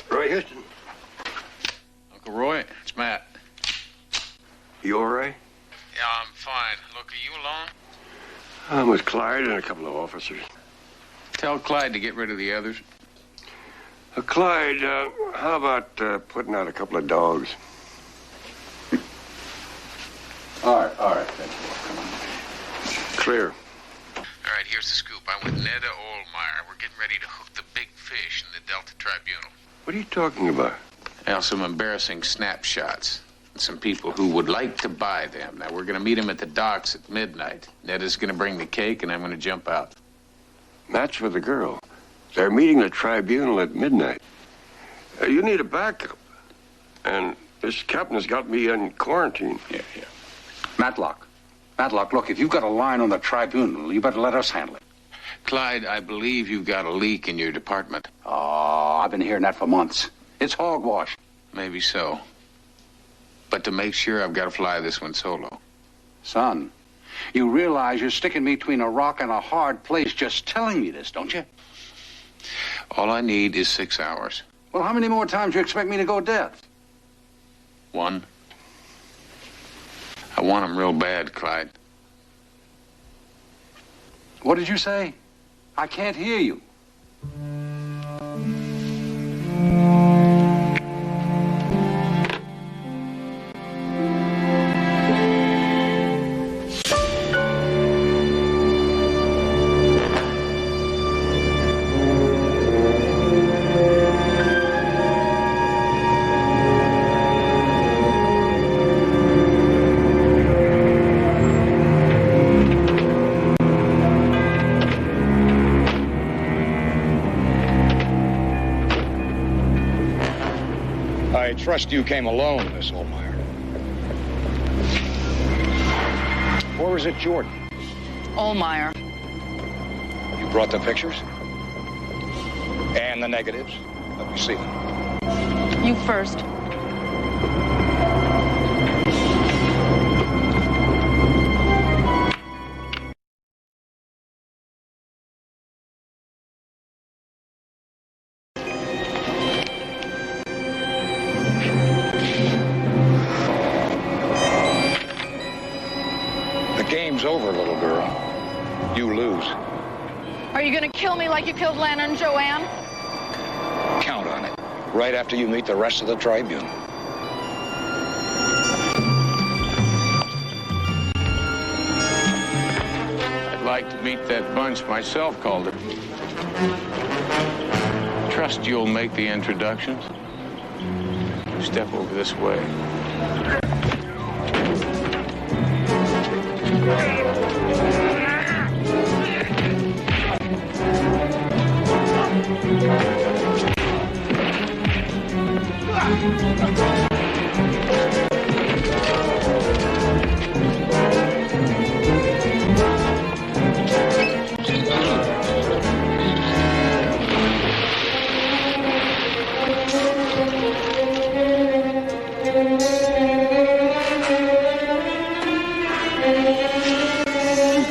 Roy Houston. you alone? I'm with Clyde and a couple of officers. Tell Clyde to get rid of the others. Clyde, how about putting out a couple of dogs? All right. Thank you. Clear. All right, here's the scoop. I'm with Neda Olmeyer. We're getting ready to hook the big fish in the Delta Tribunal. What are you talking about? Now, some embarrassing snapshots. Some people who would like to buy them. Now, we're going to meet them at the docks at midnight. Neda's going to bring the cake, and I'm going to jump out. That's with the girl. They're meeting the tribunal at midnight. You need a backup. And this captain's got me in quarantine. Yeah. Matlock, look, if you've got a line on the tribunal, you better let us handle it. Clyde, I believe you've got a leak in your department. Oh, I've been hearing that for months. It's hogwash. Maybe so. But to make sure, I've got to fly this one solo. Son, you realize you're sticking me between a rock and a hard place just telling me this, don't you? All I need is 6 hours. Well, how many more times do you expect me to go deaf? 1. I want him real bad, Clyde. What did you say? I can't hear you. I trust you came alone, Miss Olmeyer. Or is it Jordan? Olmeyer. You brought the pictures? And the negatives? Let me see them. You first. Game's over, little girl. You lose. Are you gonna kill me like you killed Lantern Joanne? Count on it. Right after you meet the rest of the tribunal. I'd like to meet that bunch myself, Calder. Trust you'll make the introductions. Step over this way.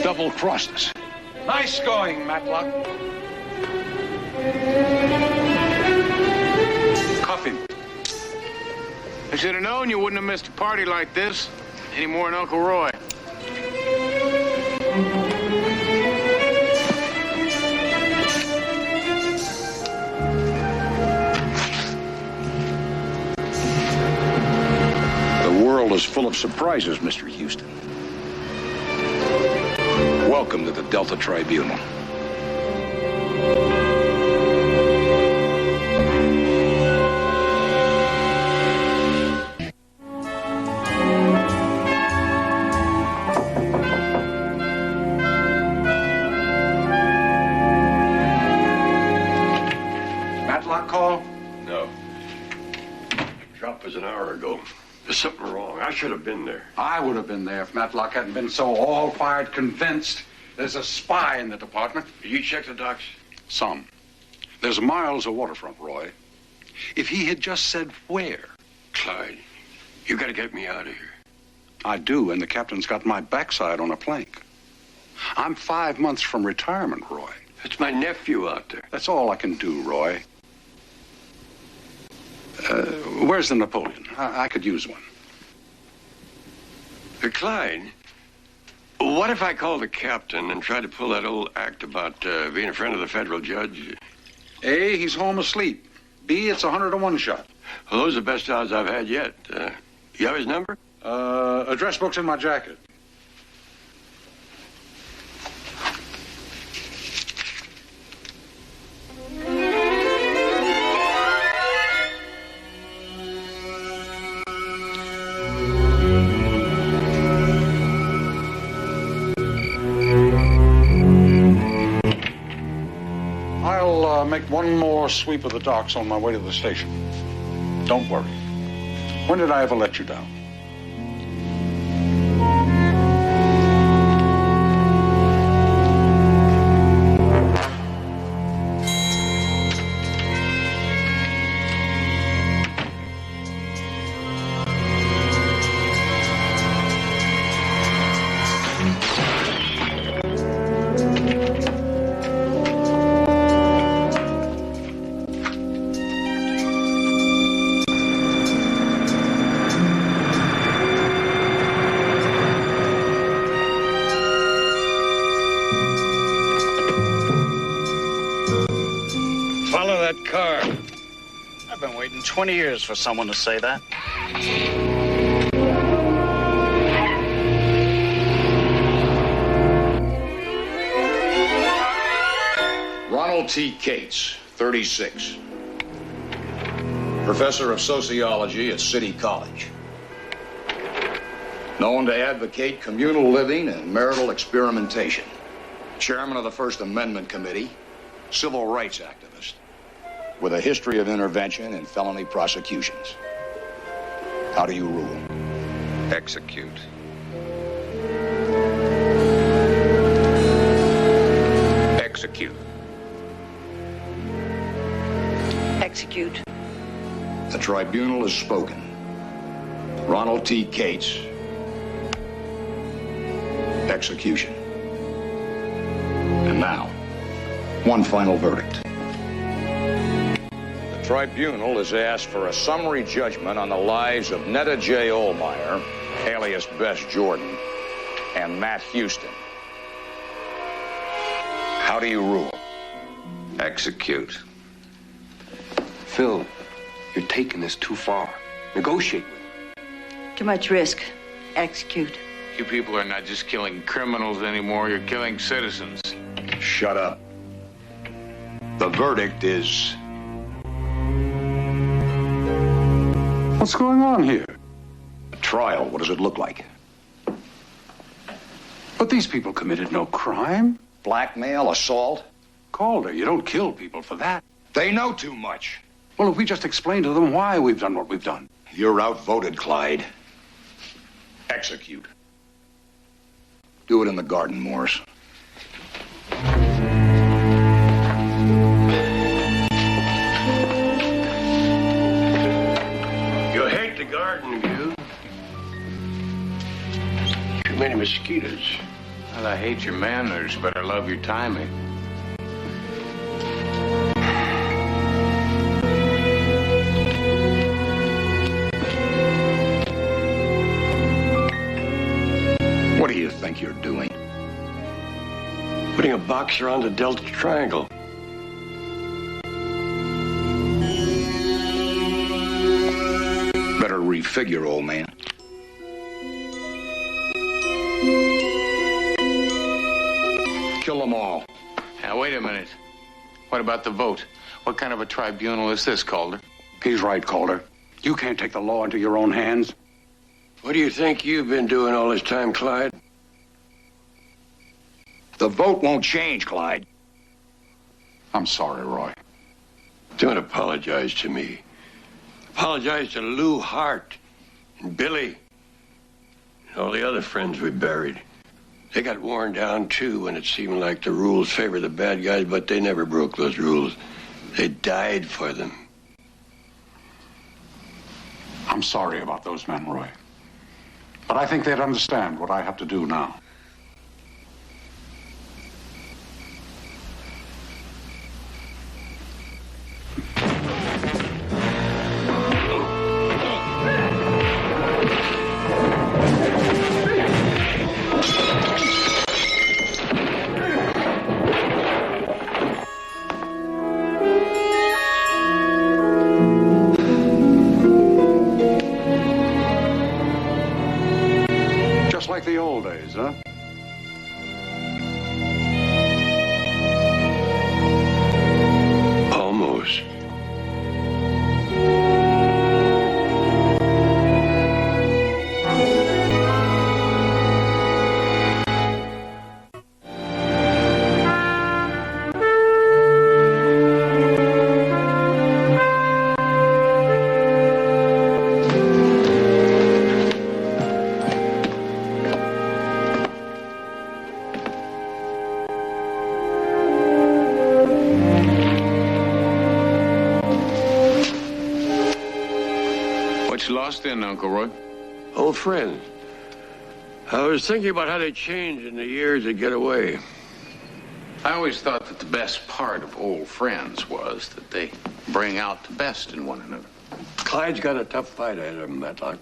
Double-crossed us. Nice going, Matlock. Cuff him. I should have known you wouldn't have missed a party like this any more than Uncle Roy. The world is full of surprises, Mr. Houston. Welcome to the Delta Tribunal. Matlock call? No. The drop was an hour ago. There's something wrong. I should have been there. I would have been there if Matlock hadn't been so all-fired convinced there's a spy in the department. Did you check the docks? Some. There's miles of waterfront, Roy. If he had just said where. Clyde, you gotta get me out of here. I do, and the captain's got my backside on a plank. I'm 5 months from retirement, Roy. It's my nephew out there. That's all I can do, Roy. Where's the Napoleon? I could use one. Clyde, What if I call the captain and try to pull that old act about being a friend of the federal judge? A, he's home asleep. B, it's 100 to 1 shot. Well, those are the best odds I've had yet. You have his number? Address book's in my jacket. I'll make one more sweep of the docks on my way to the station. Don't worry. When did I ever let you down? Follow that car. I've been waiting 20 years for someone to say that. Ronald T. Cates, 36. Professor of Sociology at City College. Known to advocate communal living and marital experimentation. Chairman of the First Amendment Committee. Civil rights activist. With a history of intervention in felony prosecutions. How do you rule? Execute. Execute. Execute. The tribunal has spoken. Ronald T. Cates. Execution. And now, one final verdict. The tribunal has asked for a summary judgment on the lives of Netta J. Ohlmeyer, alias Bess Jordan, and Matt Houston. How do you rule? Execute. Phil, you're taking this too far. Negotiate with him. Too much risk. Execute. You people are not just killing criminals anymore, you're killing citizens. Shut up. The verdict is... What's going on here? A trial. What does it look like? But these people committed no crime. Blackmail, assault. Calder, you don't kill people for that. They know too much. Well, if we just explain to them why we've done what we've done. You're outvoted, Clyde. Execute. Do it in the garden, Morris. You hate the garden, you. Too many mosquitoes. Well, I hate your manners, but I love your timing. What do you think you're doing? Putting a box around the Delta Triangle. Better refigure, old man. Kill them all. Now, wait a minute. What about the vote? What kind of a tribunal is this, Calder? He's right, Calder. You can't take the law into your own hands. What do you think you've been doing all this time, Clyde? The vote won't change, Clyde. I'm sorry, Roy. Don't apologize to me. Apologize to Lou Hart and Billy and all the other friends we buried. They got worn down, too, when it seemed like the rules favored the bad guys, but they never broke those rules. They died for them. I'm sorry about those men, Roy. But I think they'd understand what I have to do now. What's lost in, Uncle Roy? Old friend. I was thinking about how they changed in the years they get away. I always thought that the best part of old friends was that they bring out the best in one another. Clyde's got a tough fight ahead of him, Matlock.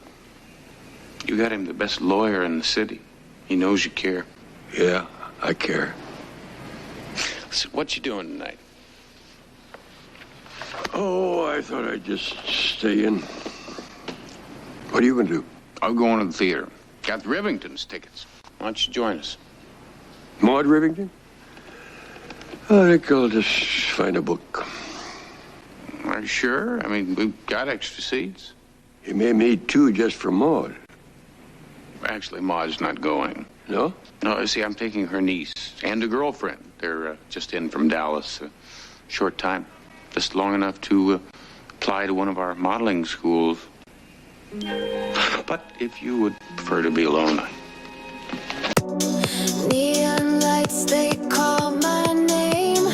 You got him the best lawyer in the city. He knows you care. Yeah, I care. So what you doing tonight? Oh, I thought I'd just stay in. What are you going to do? I'm going to the theater. Got the Rivington's tickets. Why don't you join us? Maud Rivington? I think I'll just find a book. Are you sure? I mean, we've got extra seats. You may need two just for Maud. Actually, Maud's not going. No? No, see, I'm taking her niece and a girlfriend. They're just in from Dallas. A short time. Just long enough to apply to one of our modeling schools. But if you would prefer to be alone, Neon lights, they call my name.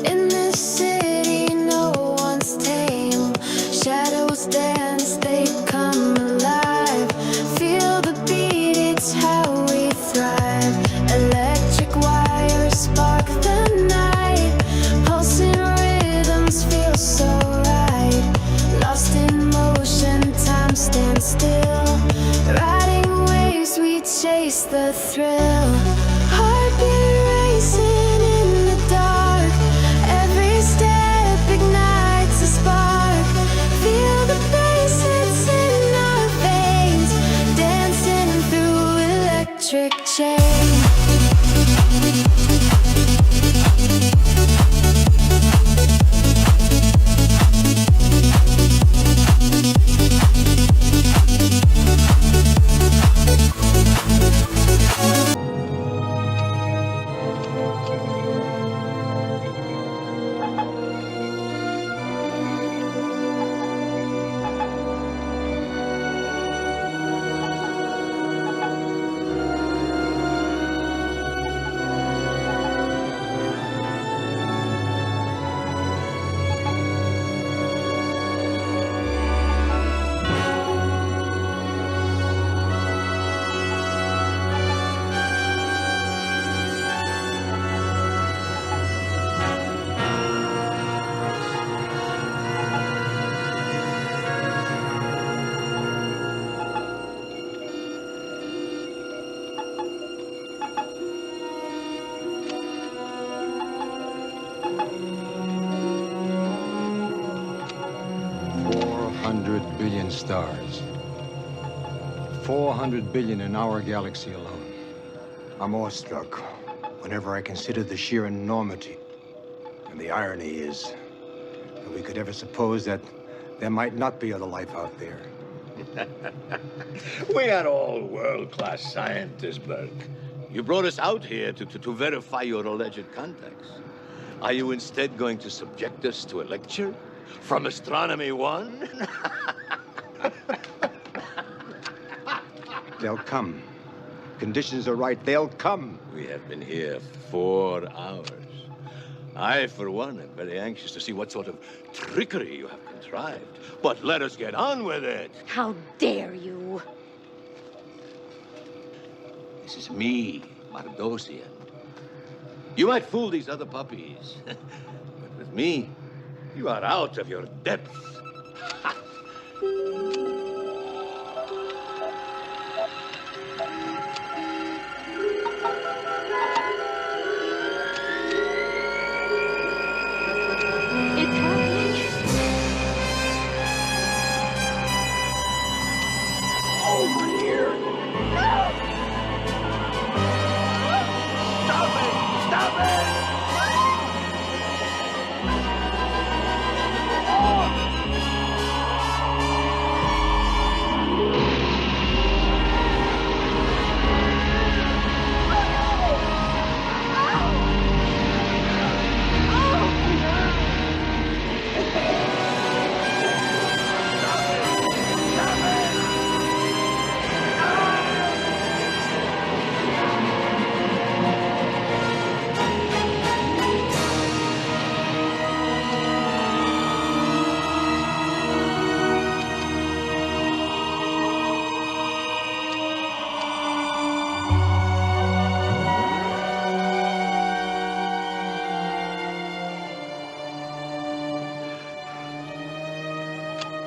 In this city, no one's tame. Shadows dance, they come alive. Feel the beat, it's how we thrive. Electric wires spark the night. Pulsing rhythms feel so right. Lost in motion, time stands still. Riding waves, we chase the thrill. Heartbeat racing in the dark. Every step ignites a spark. Feel the bass, it's in our veins. Dancing through electric chains. Stars. 400 billion in our galaxy alone. I'm awestruck whenever I consider the sheer enormity. And the irony is that we could ever suppose that there might not be other life out there. We are all world-class scientists, Burke. You brought us out here to verify your alleged contacts. Are you instead going to subject us to a lecture from Astronomy 1? They'll come. Conditions are right. They'll come. We have been here 4 hours. I, for one, am very anxious to see what sort of trickery you have contrived. But let us get on with it. How dare you? This is me, Mardosian. You might fool these other puppies, but with me, you are out of your depth.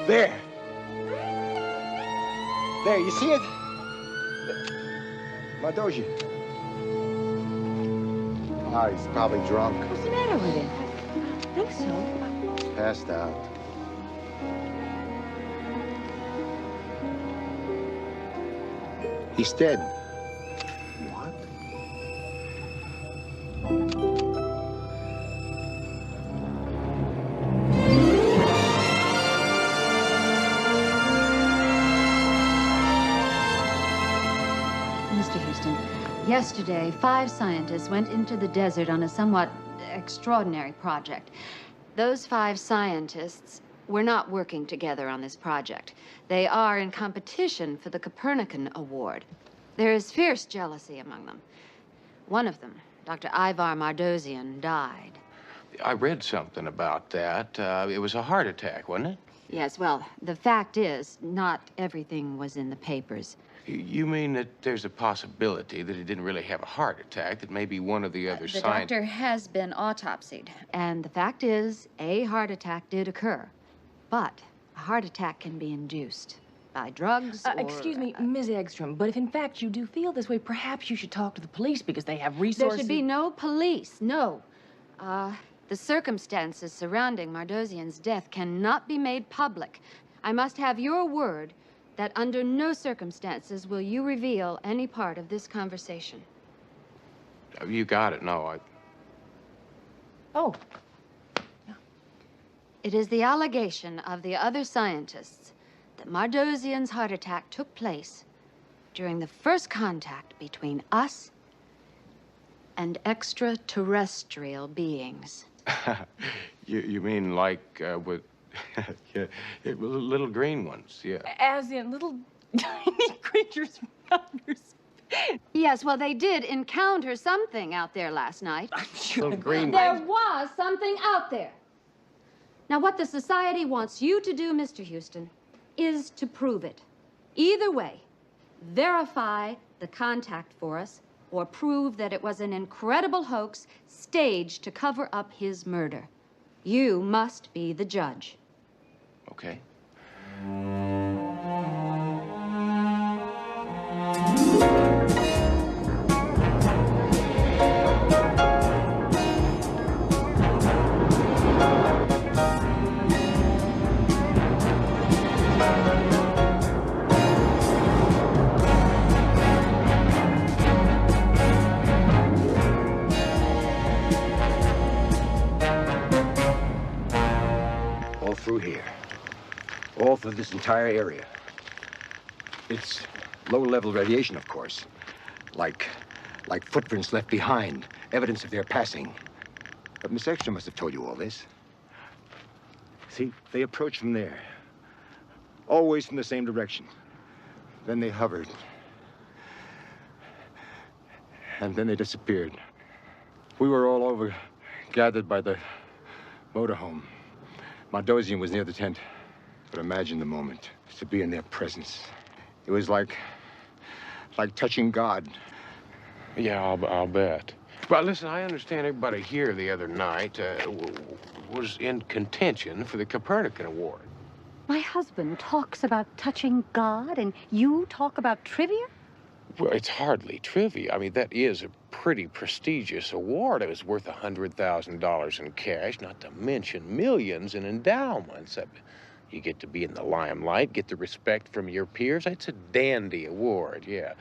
There. There, you see it? Mardozian. Ah, he's probably drunk. What's the matter with him? I think so. Passed out. He's dead. What? Mr. Houston, yesterday, 5 scientists went into the desert on a somewhat extraordinary project. Those 5 scientists were not working together on this project. They are in competition for the Copernican Award. There is fierce jealousy among them. One of them, Dr. Ivar Mardozian, died. I read something about that. It was a heart attack, wasn't it? Yes, well, the fact is, not everything was in the papers. You mean that there's a possibility that he didn't really have a heart attack, that maybe one of the other The doctor has been autopsied, and the fact is, a heart attack did occur. But a heart attack can be induced by drugs or... Excuse me, Ms. Eggstrom, but if in fact you do feel this way, perhaps you should talk to the police because they have resources. There should be no police, no. The circumstances surrounding Mardozian's death cannot be made public. I must have your word that under no circumstances will you reveal any part of this conversation. You got it. No, Oh. It is the allegation of the other scientists that Mardozian's heart attack took place during the first contact between us and extraterrestrial beings. You mean like with yeah, little green ones, yeah. As in little tiny creatures from outer space. Yes, well, they did encounter something out there last night. I'm sure. Little green There ones. was something out there. Now, what the society wants you to do, Mr. Houston, is to prove it. Either way, verify the contact for us or prove that it was an incredible hoax staged to cover up his murder. You must be the judge. Okay. All through here. All through this entire area. It's low-level radiation, of course. Like footprints left behind, evidence of their passing. But Miss Extra must have told you all this. See, they approached from there. Always from the same direction. Then they hovered. And then they disappeared. We were all over, gathered by the motorhome. Mardozian was near the tent. But imagine the moment, to be in their presence. It was like touching God. Yeah, I'll bet. Well, listen, I understand everybody here the other night was in contention for the Copernican Award. My husband talks about touching God, and you talk about trivia? Well, it's hardly trivia. I mean, that is a pretty prestigious award. It was worth $100,000 in cash, not to mention millions in endowments. You get to be in the limelight, get the respect from your peers. It's a dandy award, yeah.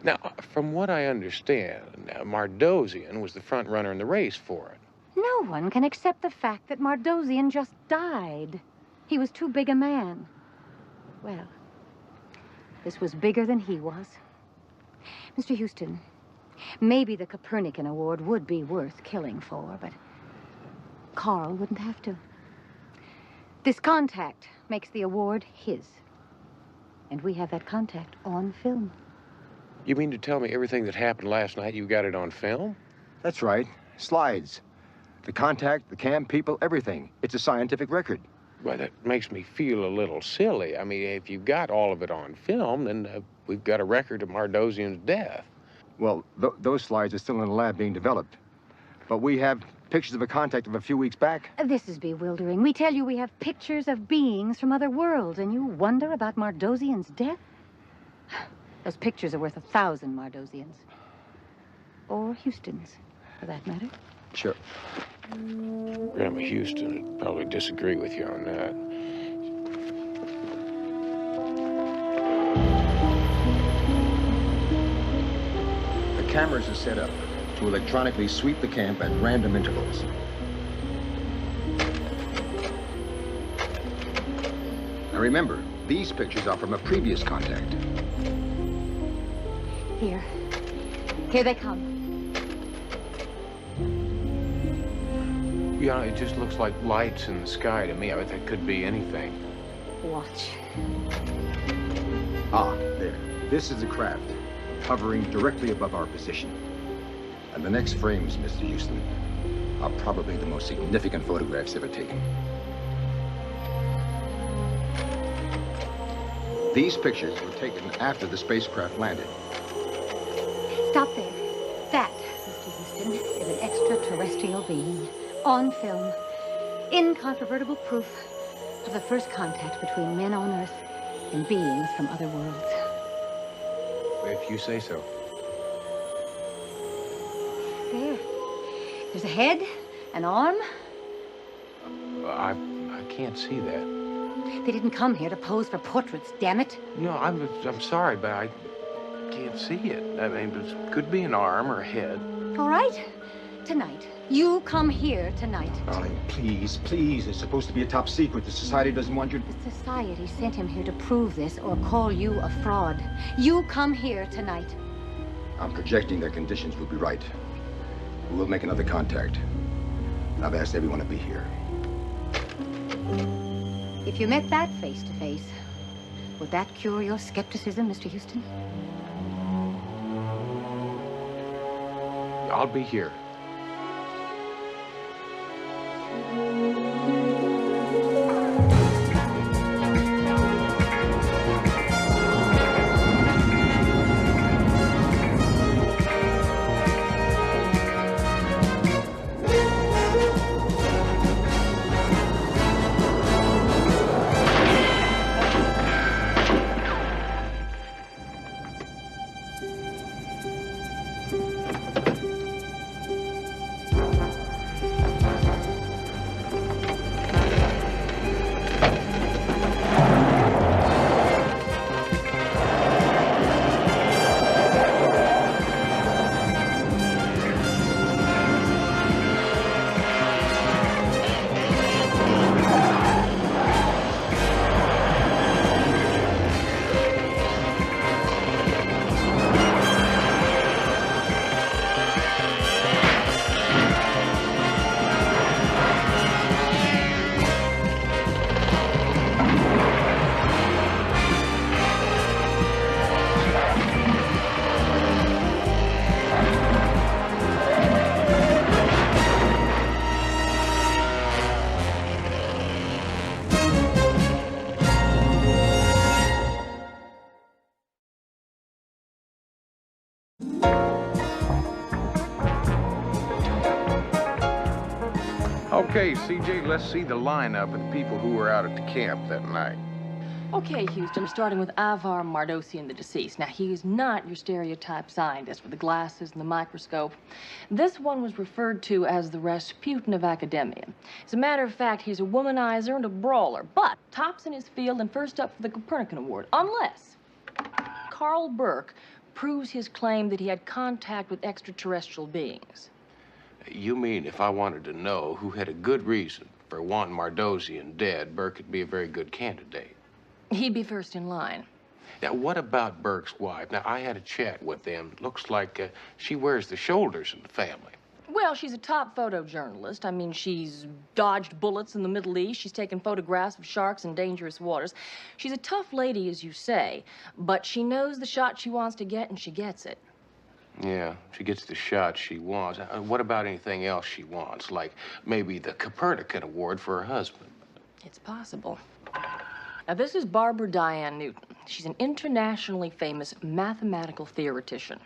Now, from what I understand, Mardozian was the front runner in the race for it. No one can accept the fact that Mardozian just died. He was too big a man. Well, this was bigger than he was. Mr. Houston, maybe the Copernican Award would be worth killing for, but Carl wouldn't have to. This contact makes the award his. And we have that contact on film. You mean to tell me everything that happened last night, you got it on film? That's right. Slides. The contact, the cam people, everything. It's a scientific record. Well, that makes me feel a little silly. I mean, if you've got all of it on film, then we've got a record of Mardozian's death. Well, those slides are still in the lab being developed. But we have pictures of a contact of a few weeks back? This is bewildering. We tell you we have pictures of beings from other worlds, and you wonder about Mardosian's death? Those pictures are worth 1,000 Mardosians. Or Houstons, for that matter. Sure. Grandma Houston would probably disagree with you on that. The cameras are set up to electronically sweep the camp at random intervals. Now remember, these pictures are from a previous contact. Here. Here they come. Yeah, it just looks like lights in the sky to me. I mean, that could be anything. Watch. Ah, there. This is a craft hovering directly above our position. And the next frames, Mr. Houston, are probably the most significant photographs ever taken. These pictures were taken after the spacecraft landed. Stop there. That, Mr. Houston, is an extraterrestrial being. On film. Incontrovertible proof of the first contact between men on Earth and beings from other worlds. If you say so. There. There's a head, an arm. I can't see that. They didn't come here to pose for portraits, damn it. No, I'm sorry, but I can't see it. I mean, it could be an arm or a head. All right. Tonight. You come here tonight. Darling, please, please. It's supposed to be a top secret. The society doesn't want you to... The society sent him here to prove this or call you a fraud. You come here tonight. I'm projecting their conditions will be right. We'll make another contact. I've asked everyone to be here. If you met that face to face, would that cure your skepticism, Mr. Houston? I'll be here. Okay, CJ, let's see the lineup of the people who were out at the camp that night. Okay, Houston, starting with Ivar Mardosian, the deceased. Now, he is not your stereotype scientist with the glasses and the microscope. This one was referred to as the Rasputin of academia. As a matter of fact, he's a womanizer and a brawler, but tops in his field and first up for the Copernican Award, unless Carl Burke proves his claim that he had contact with extraterrestrial beings. You mean if I wanted to know who had a good reason for wanting Mardosian dead, Burke would be a very good candidate? He'd be first in line. Now, what about Burke's wife? Now, I had a chat with them. Looks like she wears the shoulders in the family. Well, she's a top photojournalist. I mean, she's dodged bullets in the Middle East. She's taken photographs of sharks in dangerous waters. She's a tough lady, as you say, but she knows the shot she wants to get, and she gets it. Yeah, she gets the shot she wants. What about anything else she wants? Like maybe the Copernican Award for her husband? It's possible. Now, this is Barbara Diane Newton. She's an internationally famous mathematical theoretician.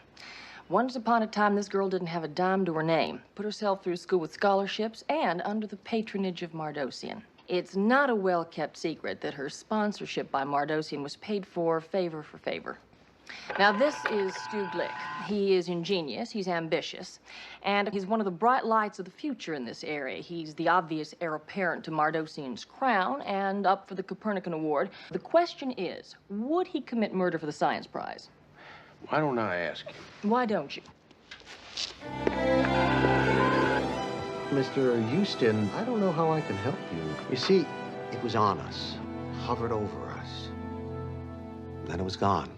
Once upon a time, this girl didn't have a dime to her name. Put herself through school with scholarships and under the patronage of Mardosian. It's not a well-kept secret that her sponsorship by Mardosian was paid for favor. Now, this is Stu Glick. He is ingenious, he's ambitious, and he's one of the bright lights of the future in this area. He's the obvious heir apparent to Mardosian's crown and up for the Copernican Award. The question is, would he commit murder for the science prize? Why don't I ask him? Why don't you? Mr. Houston, I don't know how I can help you. You see, it was on us, hovered over us, and then it was gone.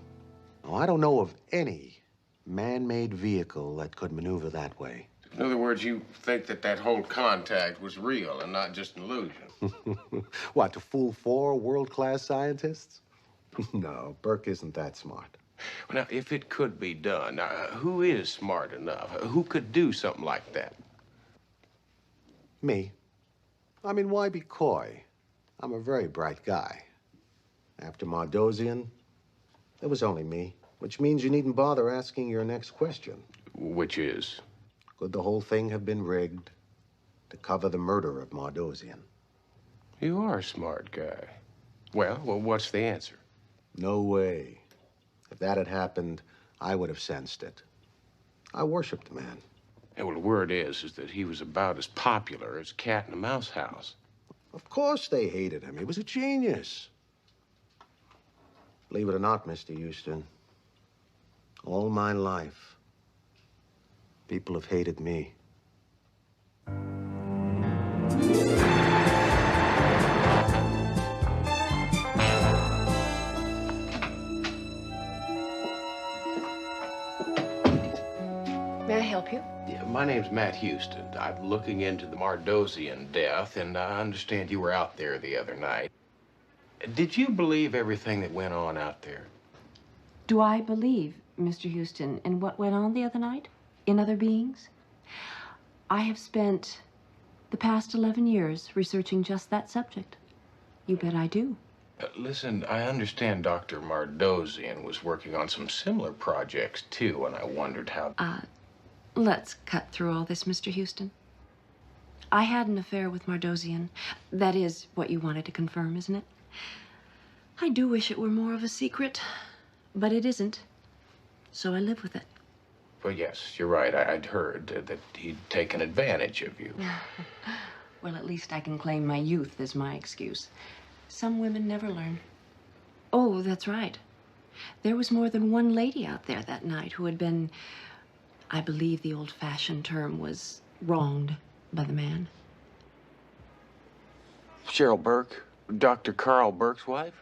Now, I don't know of any man-made vehicle that could maneuver that way. In other words, you think that that whole contact was real and not just an illusion? What, to fool 4 world-class scientists? No, Burke isn't that smart. Well, now, if it could be done, who is smart enough? Who could do something like that? Me. I mean, why be coy? I'm a very bright guy. After Mardosian, there was only me, which means you needn't bother asking your next question. Which is? Could the whole thing have been rigged to cover the murder of Mardosian? You are a smart guy. Well, what's the answer? No way. If that had happened, I would have sensed it. I worshipped the man. Yeah, well, the word is that he was about as popular as a cat in a mouse house. Of course they hated him. He was a genius. Believe it or not, Mr. Houston, all my life, people have hated me. May I help you? Yeah, my name's Matt Houston. I'm looking into the Mardosian death, and I understand you were out there the other night. Did you believe everything that went on out there? Do I believe, Mr. Houston, in what went on the other night? In other beings? I have spent the past 11 years researching just that subject. You bet I do. Listen, I understand Dr. Mardosian was working on some similar projects, too, and I wondered how... Let's cut through all this, Mr. Houston. I had an affair with Mardosian. That is what you wanted to confirm, isn't it? I do wish it were more of a secret, but it isn't. So I live with it. Well, yes, you're right. I'd heard that he'd taken advantage of you. Well, at least I can claim my youth as my excuse. Some women never learn. Oh, that's right. There was more than one lady out there that night who had been, I believe the old-fashioned term was, wronged by the man. Cheryl Burke, Dr. Carl Burke's wife?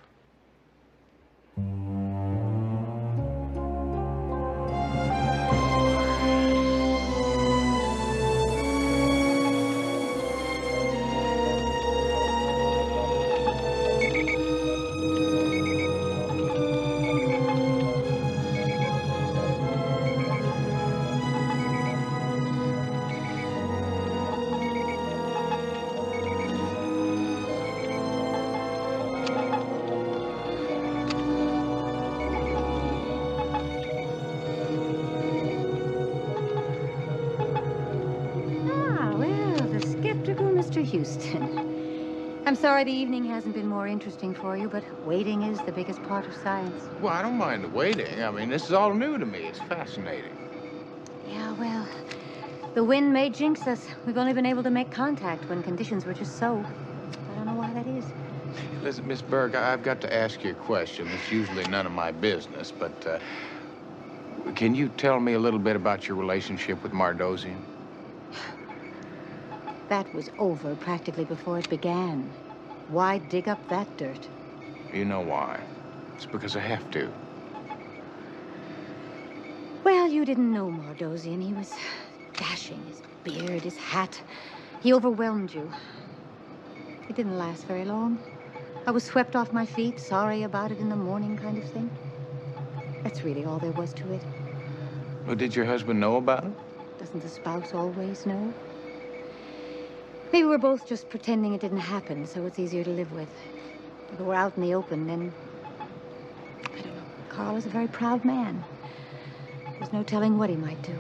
Houston. I'm sorry the evening hasn't been more interesting for you, but waiting is the biggest part of science. Well, I don't mind the waiting. I mean, this is all new to me. It's fascinating. Yeah, well, the wind may jinx us. We've only been able to make contact when conditions were just so. I don't know why that is. Listen, Miss Berg, I've got to ask you a question. It's usually none of my business, but can you tell me a little bit about your relationship with Mardosian? That was over practically before it began. Why dig up that dirt? You know why. It's because I have to. Well, you didn't know Mardosian. He was dashing, his beard, his hat. He overwhelmed you. It didn't last very long. I was swept off my feet, sorry about it in the morning kind of thing. That's really all there was to it. Well, did your husband know about it? Doesn't the spouse always know? Maybe we're both just pretending it didn't happen, so it's easier to live with. If we're out in the open, then... I don't know. Carl is a very proud man. There's no telling what he might do.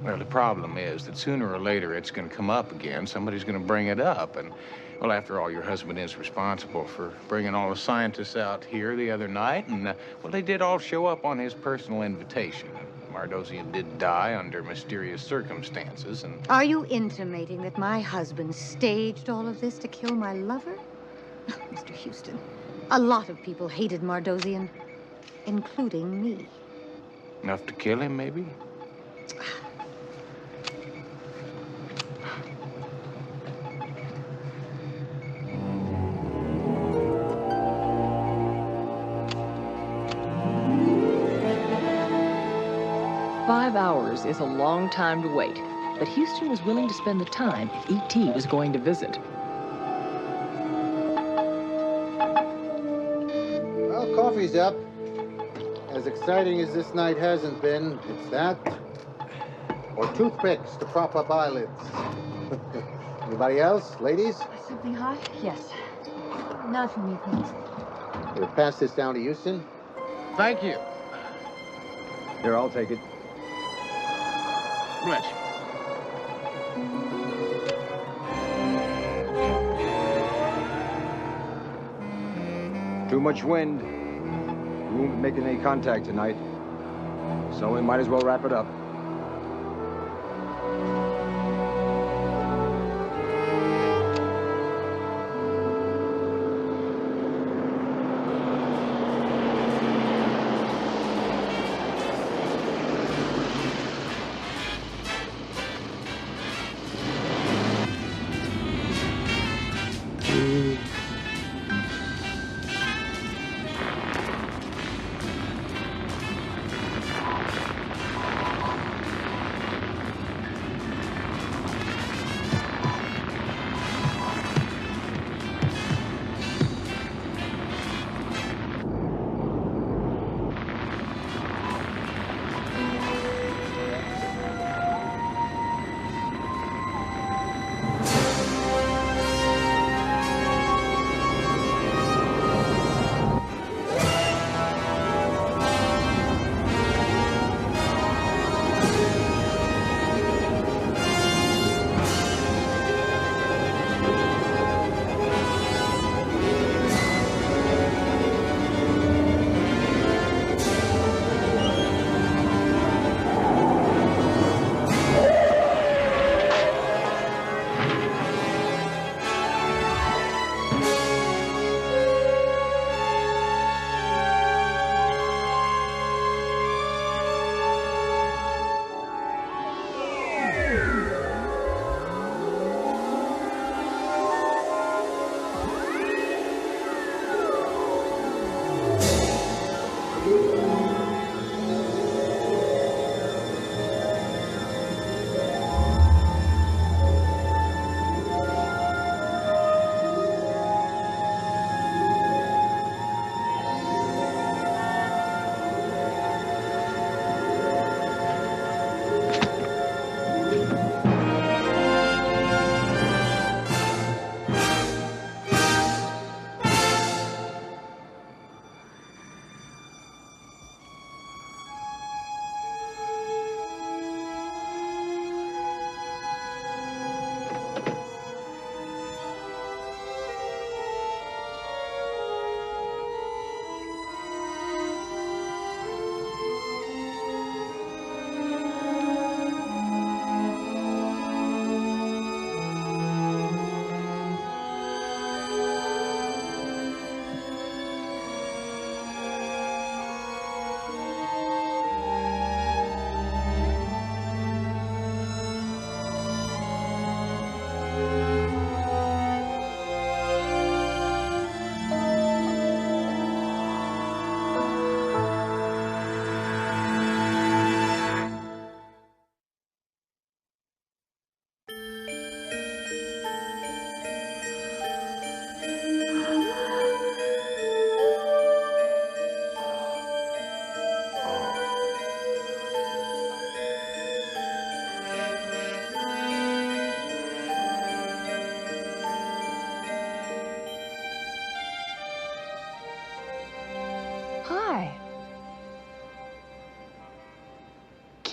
Well, the problem is that sooner or later it's going to come up again. Somebody's going to bring it up. And, well, after all, your husband is responsible for bringing all the scientists out here the other night. And, well, they did all show up on his personal invitation. Mardosian did die under mysterious circumstances, and... Are you intimating that my husband staged all of this to kill my lover? Mr. Houston, a lot of people hated Mardosian, including me. Enough to kill him, maybe? "5 hours is a long time to wait, but Houston was willing to spend the time if E.T. was going to visit. Well, coffee's up. As exciting as this night hasn't been, it's that. Or toothpicks to prop up eyelids. Anybody else? Ladies? Something hot? Yes. Not for me, thanks. We'll pass this down to Houston. Thank you. Here, I'll take it. Bless you. Too much wind. We won't be making any contact tonight. So we might as well wrap it up.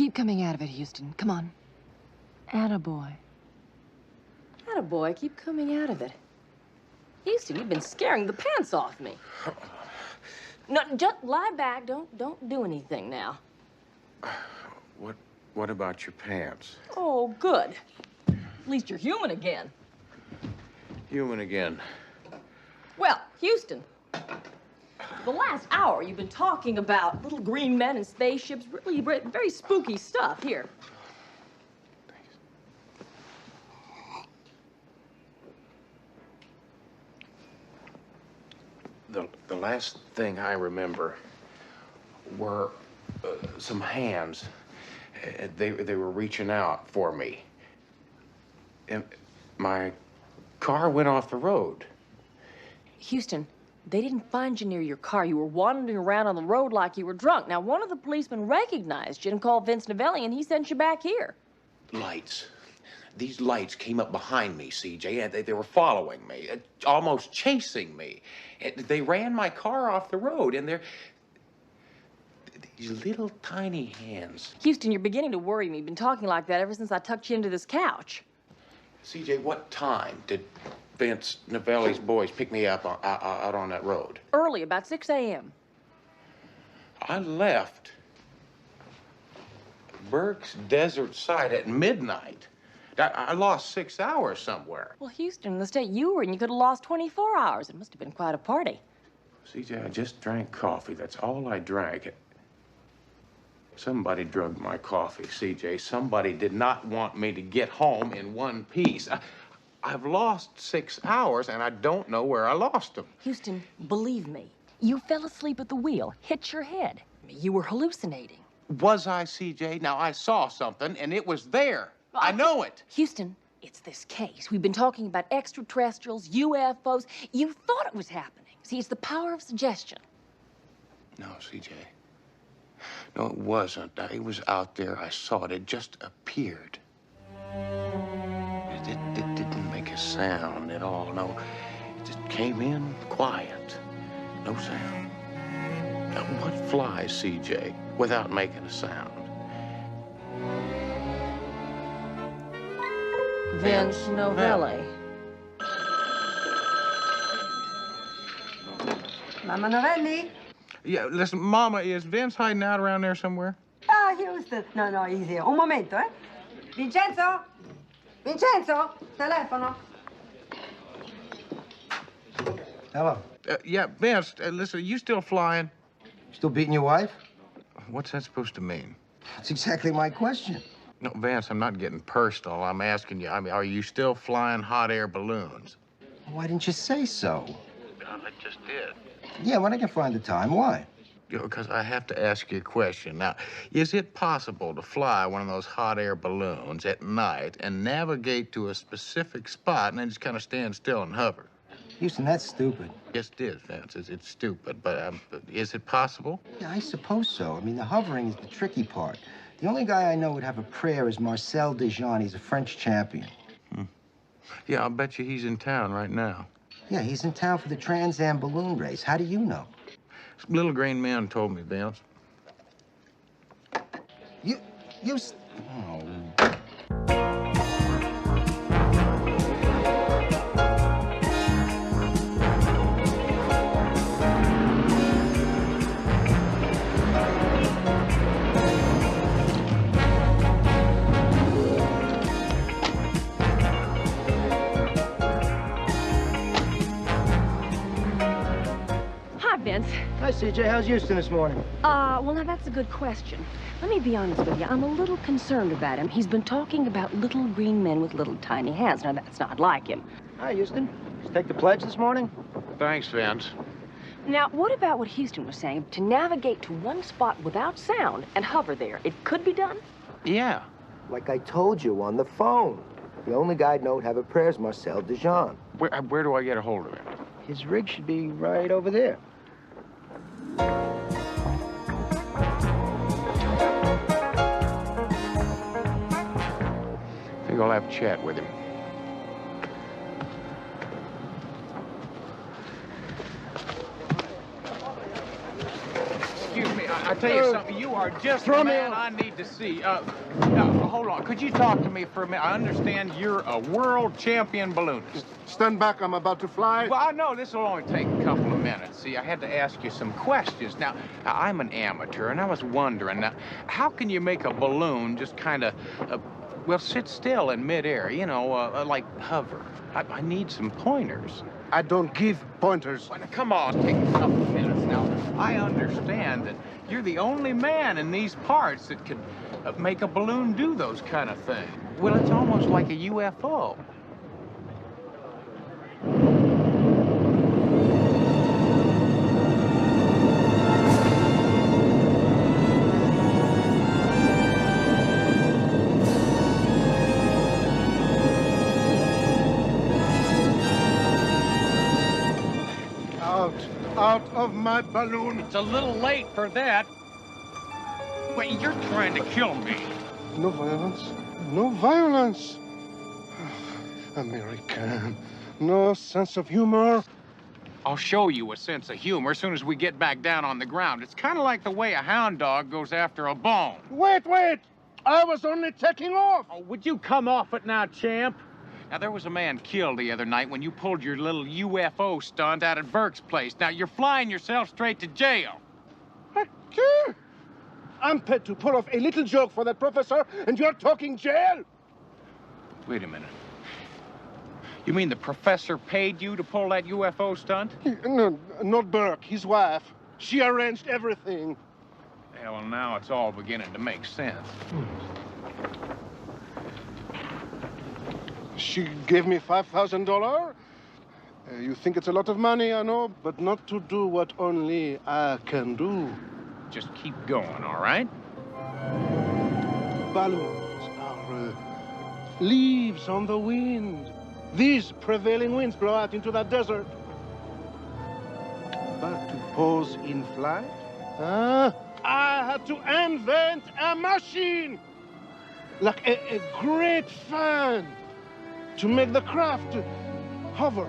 Keep coming out of it, Houston. Come on. Attaboy. Attaboy, keep coming out of it. Houston, you've been scaring the pants off me. No, just lie back. Don't do anything now. What about your pants? Oh, good. At least you're human again. Human again. Well, Houston, the last hour you've been talking about little green men and spaceships, really very spooky stuff. Here. The last thing I remember were some hands. They were reaching out for me. And my car went off the road. Houston, they didn't find you near your car. You were wandering around on the road like you were drunk. Now, one of the policemen recognized you and called Vince Novelli, and he sent you back here. Lights. These lights came up behind me, CJ, and they were following me, almost chasing me. They ran my car off the road, and they're these little tiny hands. Houston, you're beginning to worry me. You've been talking like that ever since I tucked you into this couch. CJ, what time did Vince Novelli's boys pick me up out on that road? Early, about 6 a.m. I left Burke's desert site at midnight. I lost 6 hours somewhere. Well, Houston, in the state you were in, you could have lost 24 hours. It must have been quite a party. CJ, I just drank coffee. That's all I drank. Somebody drugged my coffee, CJ. Somebody did not want me to get home in one piece. I've lost 6 hours, and I don't know where I lost them. Houston, believe me, you fell asleep at the wheel, hit your head. You were hallucinating. Was I, CJ? Now, I saw something, and it was there. I know it. Houston, it's this case. We've been talking about extraterrestrials, UFOs. You thought it was happening. See, it's the power of suggestion. No, CJ. No, it wasn't. It was out there. I saw it. It just appeared. It didn't make a sound at all. No, it just came in quiet. No sound. Now, what flies, CJ, without making a sound? Vince Novelli. Mama Novelli? Yeah, listen, Mama, is Vince hiding out around there somewhere? Ah, Houston. No, he's here. Un momento, eh? Vincenzo? Vincenzo? Telefono. Hello. Yeah, Vince, listen, are you still flying? Still beating your wife? What's that supposed to mean? That's exactly my question. No, Vance, I'm not getting personal. I'm asking you, are you still flying hot air balloons? Why didn't you say so? I just did. Yeah, when I can find the time. Why? Because I have to ask you a question. Now, is it possible to fly one of those hot air balloons at night and navigate to a specific spot and then just kind of stand still and hover? Houston, that's stupid. Yes, it is, Vance. It's stupid, but is it possible? Yeah, I suppose so. I mean, the hovering is the tricky part. The only guy I know would have a prayer is Marcel Dejean. He's a French champion. Yeah, I'll bet you he's in town right now. Yeah, he's in town for the Trans Am balloon race. How do you know? Little green man told me, Vince. Oh. Hi, CJ. How's Houston this morning? Well, now that's a good question. Let me be honest with you. I'm a little concerned about him. He's been talking about little green men with little tiny hands. Now, that's not like him. Hi, Houston. Did you take the pledge this morning? Thanks, Vince. Now, what about what Houston was saying? To navigate to one spot without sound and hover there. It could be done? Yeah. Like I told you on the phone. The only guy I know would have a prayer is Marcel Dejean. Where do I get a hold of him? His rig should be right over there. I think I'll have a chat with him. Excuse me, I tell you something, you are just the man I need to see. Hold on, could you talk to me for a minute? I understand you're a world champion balloonist. Stand back, I'm about to fly. Well, I know this will only take a couple of minutes. See, I had to ask you some questions. Now, I'm an amateur, and I was wondering, now, how can you make a balloon just kind of, well, sit still in midair, you know, like hover? I need some pointers. I don't give pointers. Well, come on, take a couple of minutes now. I understand that you're the only man in these parts that could make a balloon do those kind of things. Well, it's almost like a UFO. Out of my balloon. It's a little late for that. Wait, you're trying to kill me. No violence. No violence. American. No sense of humor. I'll show you a sense of humor as soon as we get back down on the ground. It's kind of like the way a hound dog goes after a bone. Wait! I was only taking off. Oh, would you come off it now, champ? Now, there was a man killed the other night when you pulled your little UFO stunt out at Burke's place. Now, you're flying yourself straight to jail. I'm paid to pull off a little joke for that professor, and you're talking jail? Wait a minute. You mean the professor paid you to pull that UFO stunt? No, not Burke, his wife. She arranged everything. Yeah, well, now it's all beginning to make sense. She gave me $5,000. You think it's a lot of money, I know, but not to do what only I can do. Just keep going, all right? Balloons are leaves on the wind. These prevailing winds blow out into that desert. But to pose in flight, I had to invent a machine. Like a great fan. To make the craft hover.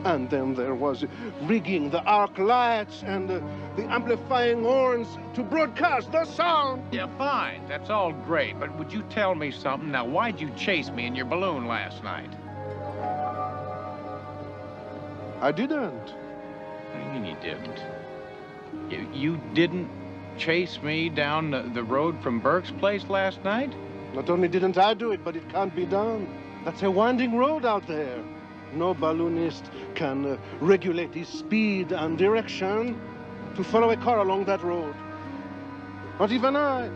And then there was rigging the arc lights and the amplifying horns to broadcast the sound. Yeah, fine. That's all great. But would you tell me something? Now, why'd you chase me in your balloon last night? I didn't. What do you mean you didn't? You didn't chase me down the road from Burke's place last night? Not only didn't I do it, but it can't be done. That's a winding road out there. No balloonist can regulate his speed and direction to follow a car along that road. Not even I.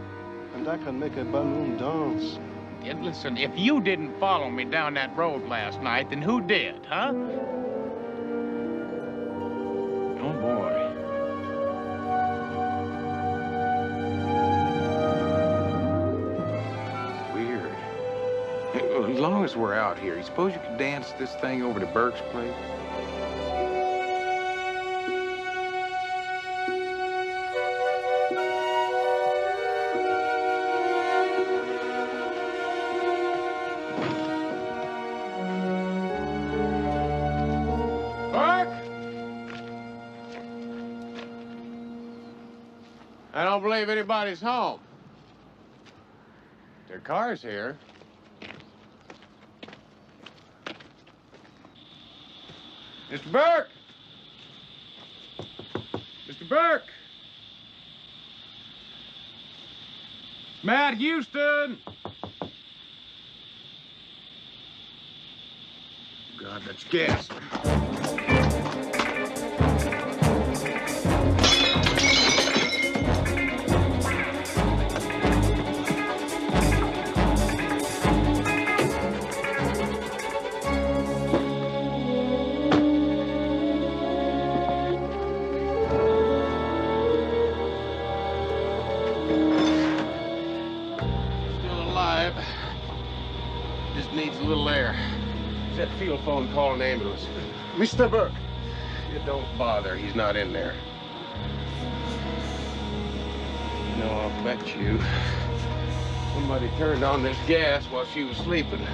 And I can make a balloon dance. And listen, if you didn't follow me down that road last night, then who did, huh? Oh, boy. As long as we're out here, you suppose you could dance this thing over to Burke's place? Burke! I don't believe anybody's home. Their car's here. Mr. Burke! Mr. Burke! Matt Houston! God, that's gas. Needs a little air. Is that field phone call an ambulance? Mr. Burke. You don't bother. He's not in there. You know, I'll bet you somebody turned on this gas while she was sleeping.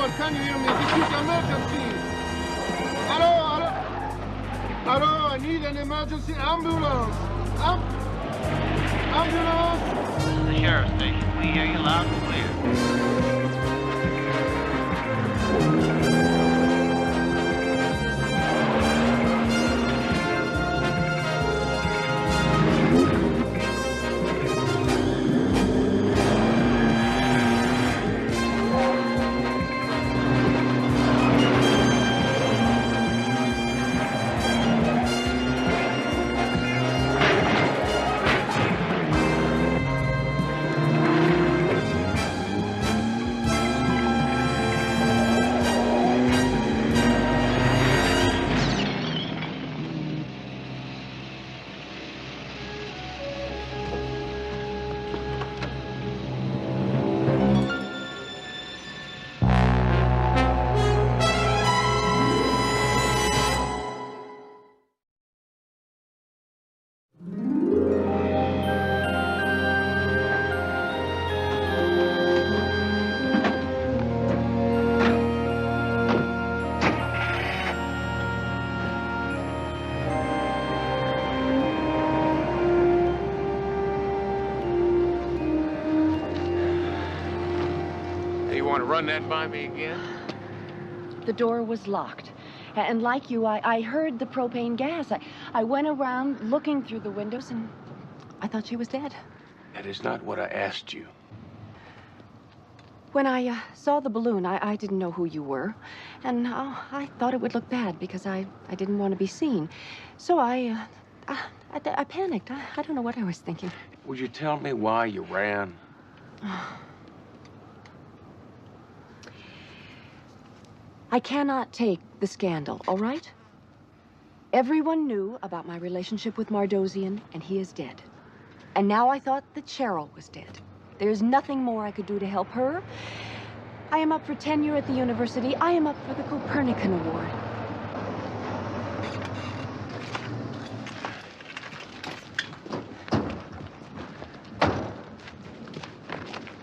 Offshore, can you hear me? This is emergency. Hello, hello. Hello, I need an emergency ambulance. Ambulance. The sheriff's station. We hear you loud and clear. Run that by me again? The door was locked. And like you, I heard the propane gas. I went around looking through the windows, and I thought she was dead. That is not what I asked you. When I saw the balloon, I didn't know who you were. And I thought it would look bad because I didn't want to be seen. So I panicked. I don't know what I was thinking. Would you tell me why you ran? I cannot take the scandal, all right? Everyone knew about my relationship with Mardosian, and he is dead. And now I thought that Cheryl was dead. There's nothing more I could do to help her. I am up for tenure at the university. I am up for the Copernican Award.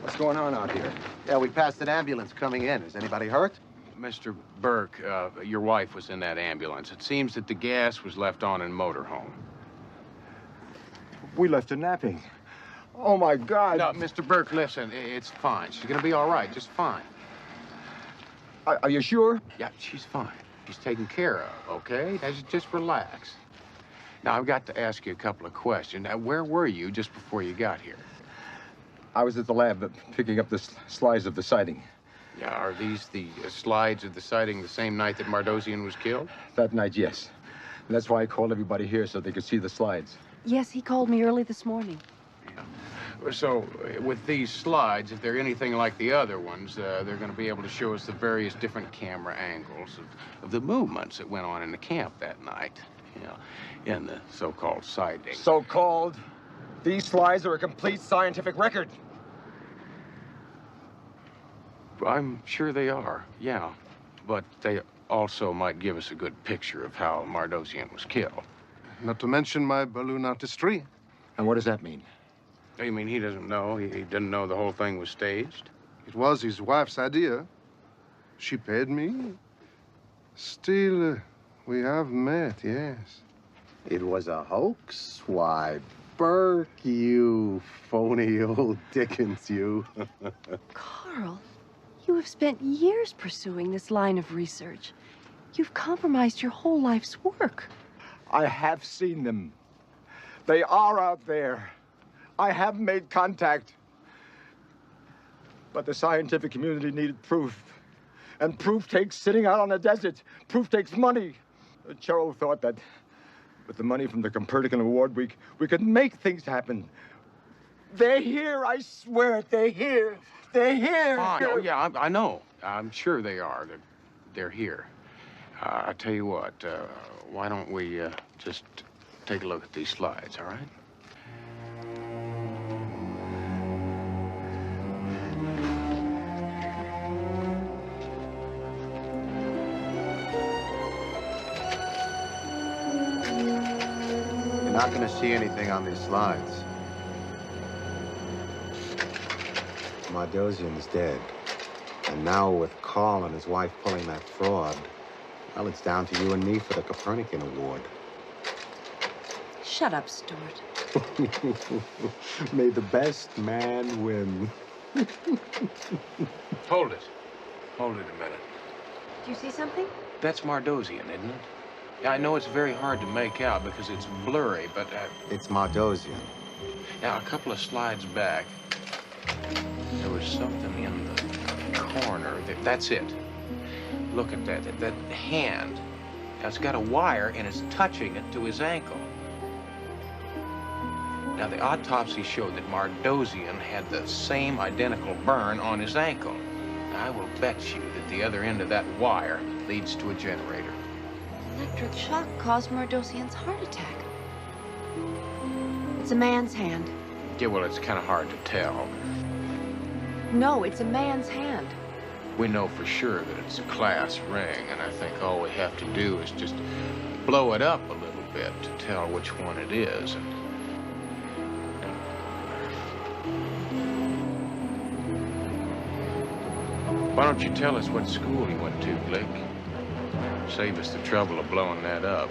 What's going on out here? Yeah, we passed an ambulance coming in. Is anybody hurt? Mr. Burke, your wife was in that ambulance. It seems that the gas was left on in motorhome. We left her napping. Oh, my God. No, Mr. Burke, listen, it's fine. She's gonna be all right, just fine. Are you sure? Yeah, she's fine. She's taken care of, okay? Just relax. Now, I've got to ask you a couple of questions. Now, where were you just before you got here? I was at the lab picking up the slides of the sighting. Yeah, are these the slides of the sighting the same night that Mardosian was killed? That night, yes. And that's why I called everybody here so they could see the slides. Yes, he called me early this morning. Yeah. So, with these slides, if they're anything like the other ones, they're going to be able to show us the various different camera angles of the movements that went on in the camp that night, you know, in the so-called sighting. So-called? These slides are a complete scientific record. I'm sure they are, yeah. But they also might give us a good picture of how Mardosian was killed. Not to mention my balloon artistry. And what does that mean? You mean he doesn't know? He didn't know the whole thing was staged? It was his wife's idea. She paid me. Still, we have met, yes. It was a hoax? Why, Burke, you phony old Dickens, you. Carl, you have spent years pursuing this line of research. You've compromised your whole life's work. I have seen them. They are out there. I have made contact. But the scientific community needed proof. And proof takes sitting out on a desert. Proof takes money. Cheryl thought that with the money from the Copernican Award, we could make things happen. They're here, I swear it. They're here. They're here. Fine. Oh, yeah, I know. I'm sure they are. They're here. I'll tell you what, why don't we just take a look at these slides, all right? You're not going to see anything on these slides. Mardosian's dead. And now with Carl and his wife pulling that fraud, well, it's down to you and me for the Copernican Award. Shut up, Stuart. May the best man win. Hold it. Hold it a minute. Do you see something? That's Mardosian, isn't it? Yeah, I know it's very hard to make out because it's blurry, but... It's Mardosian. Now, a couple of slides back, there was something in the corner. That's it. Look at that. That hand. Now, it's got a wire, and it's touching it to his ankle. Now, the autopsy showed that Mardosian had the same identical burn on his ankle. I will bet you that the other end of that wire leads to a generator. Electric shock caused Mardosian's heart attack. It's a man's hand. Yeah, well, it's kind of hard to tell. No, it's a man's hand. We know for sure that it's a class ring, and I think all we have to do is just blow it up a little bit to tell which one it is. Why don't you tell us what school he went to, Blake? Save us the trouble of blowing that up.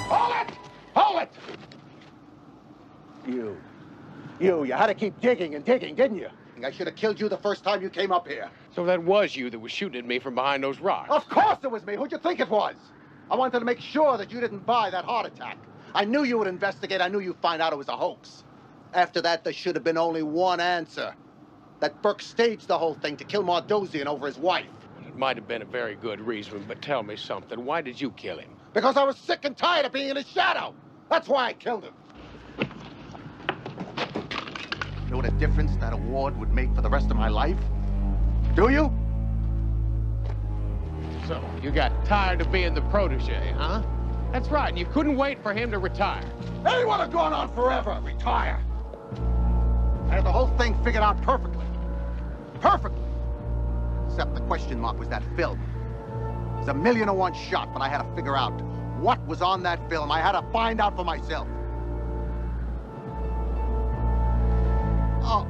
Hold it! Hold it! You had to keep digging and digging, didn't you? I should have killed you the first time you came up here. So that was you that was shooting at me from behind those rocks? Of course it was me. Who'd you think it was? I wanted to make sure that you didn't buy that heart attack. I knew you would investigate. I knew you'd find out it was a hoax. After that, there should have been only one answer. That Burke staged the whole thing to kill Mardosian over his wife. It might have been a very good reason, but tell me something. Why did you kill him? Because I was sick and tired of being in his shadow. That's why I killed him. You know what a difference that award would make for the rest of my life? Do you? So, you got tired of being the protege, huh? That's right, and you couldn't wait for him to retire. He would have gone on forever. Retire. I had the whole thing figured out perfectly. Perfectly. Except the question mark was that film. It was a 1,000,000-to-1 shot, but I had to figure out what was on that film. I had to find out for myself. Oh,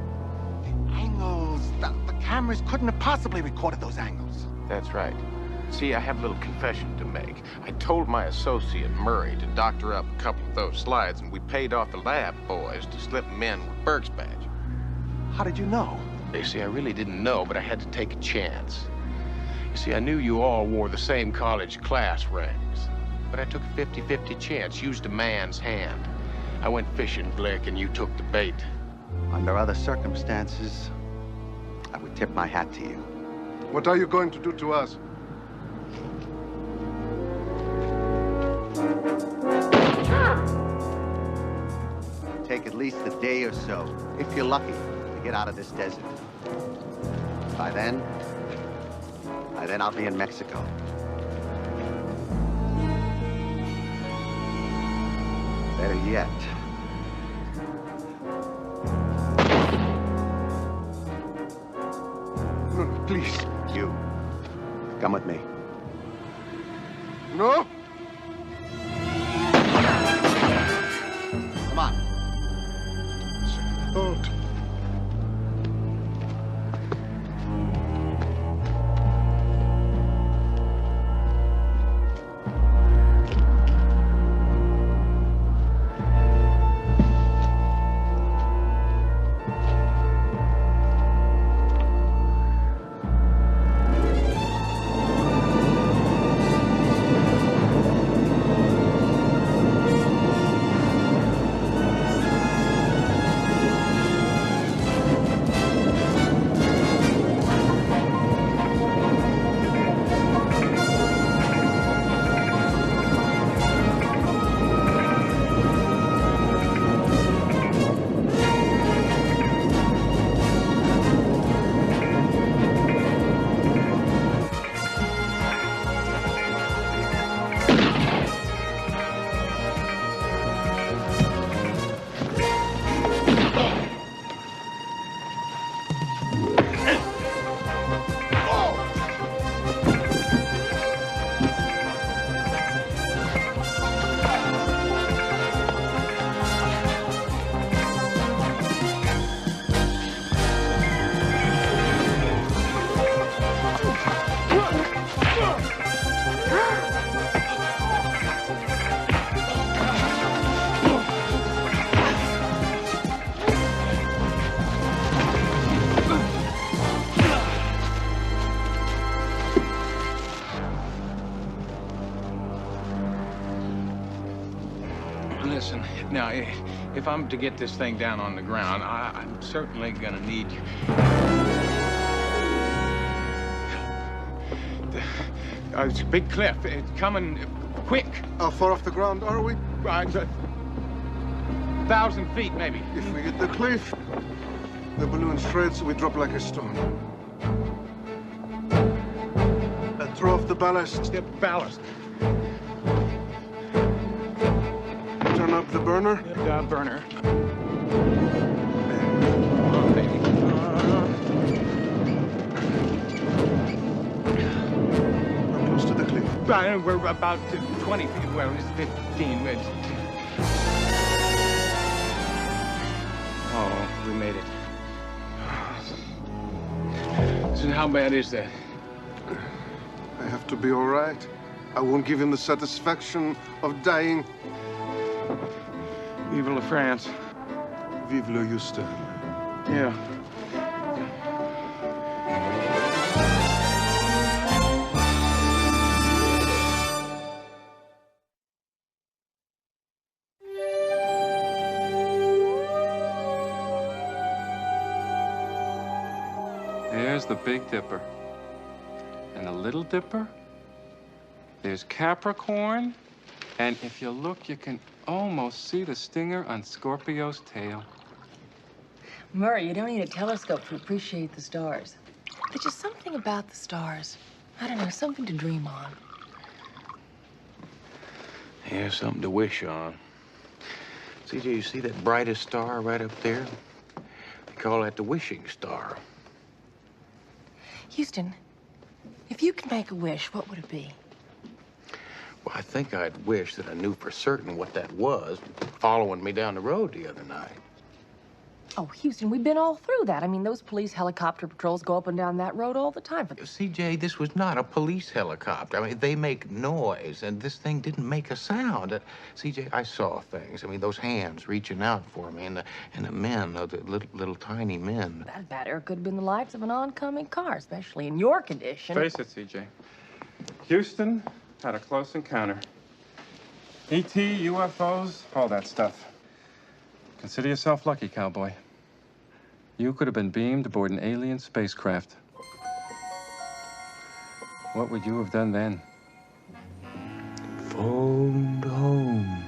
the angles. The cameras couldn't have possibly recorded those angles. That's right. See, I have a little confession to make. I told my associate, Murray, to doctor up a couple of those slides, and we paid off the lab boys to slip them in with Burke's badge. How did you know? You see, I really didn't know, but I had to take a chance. You see, I knew you all wore the same college class rings, but I took a 50-50 chance, used a man's hand. I went fishing, Blick, and you took the bait. Under other circumstances, I would tip my hat to you. What are you going to do to us? Take at least a day or so, if you're lucky, to get out of this desert. By then I'll be in Mexico. Better yet, No, please. you, come with me. No? Come on. Don't. Now, if I'm to get this thing down on the ground, I'm certainly gonna need you. It's a big cliff. It's coming quick. How far off the ground are we? 1,000 feet, maybe. If we hit the cliff, the balloon shreds, we drop like a stone. And throw off the ballast. Step ballast. Turn up the burner. Burner. We're close to the cliff. We're about 20 feet. Well, it's 15. Oh, we made it. So how bad is that? I have to be all right. I won't give him the satisfaction of dying. Vive la France. Vive le Houston. Yeah. There's the Big Dipper. And the Little Dipper. There's Capricorn. And if you look, you can almost see the stinger on Scorpio's tail. Murray, you don't need a telescope to appreciate the stars. There's just something about the stars. I don't know, something to dream on. Yeah, something to wish on. CJ, you see that brightest star right up there? They call that the wishing star. Houston, if you could make a wish, what would it be? Well, I think I'd wish that I knew for certain what that was following me down the road the other night. Oh, Houston, we've been all through that. I mean, those police helicopter patrols go up and down that road all the time. CJ, this was not a police helicopter. I mean, they make noise, and this thing didn't make a sound. CJ, I saw things. I mean, those hands reaching out for me, and the men, the little tiny men. That matter could have been the lights of an oncoming car, especially in your condition. Face it, CJ. Houston had a close encounter. ET, UFOs, all that stuff. Consider yourself lucky, cowboy. You could have been beamed aboard an alien spacecraft. What would you have done then? Phoned home.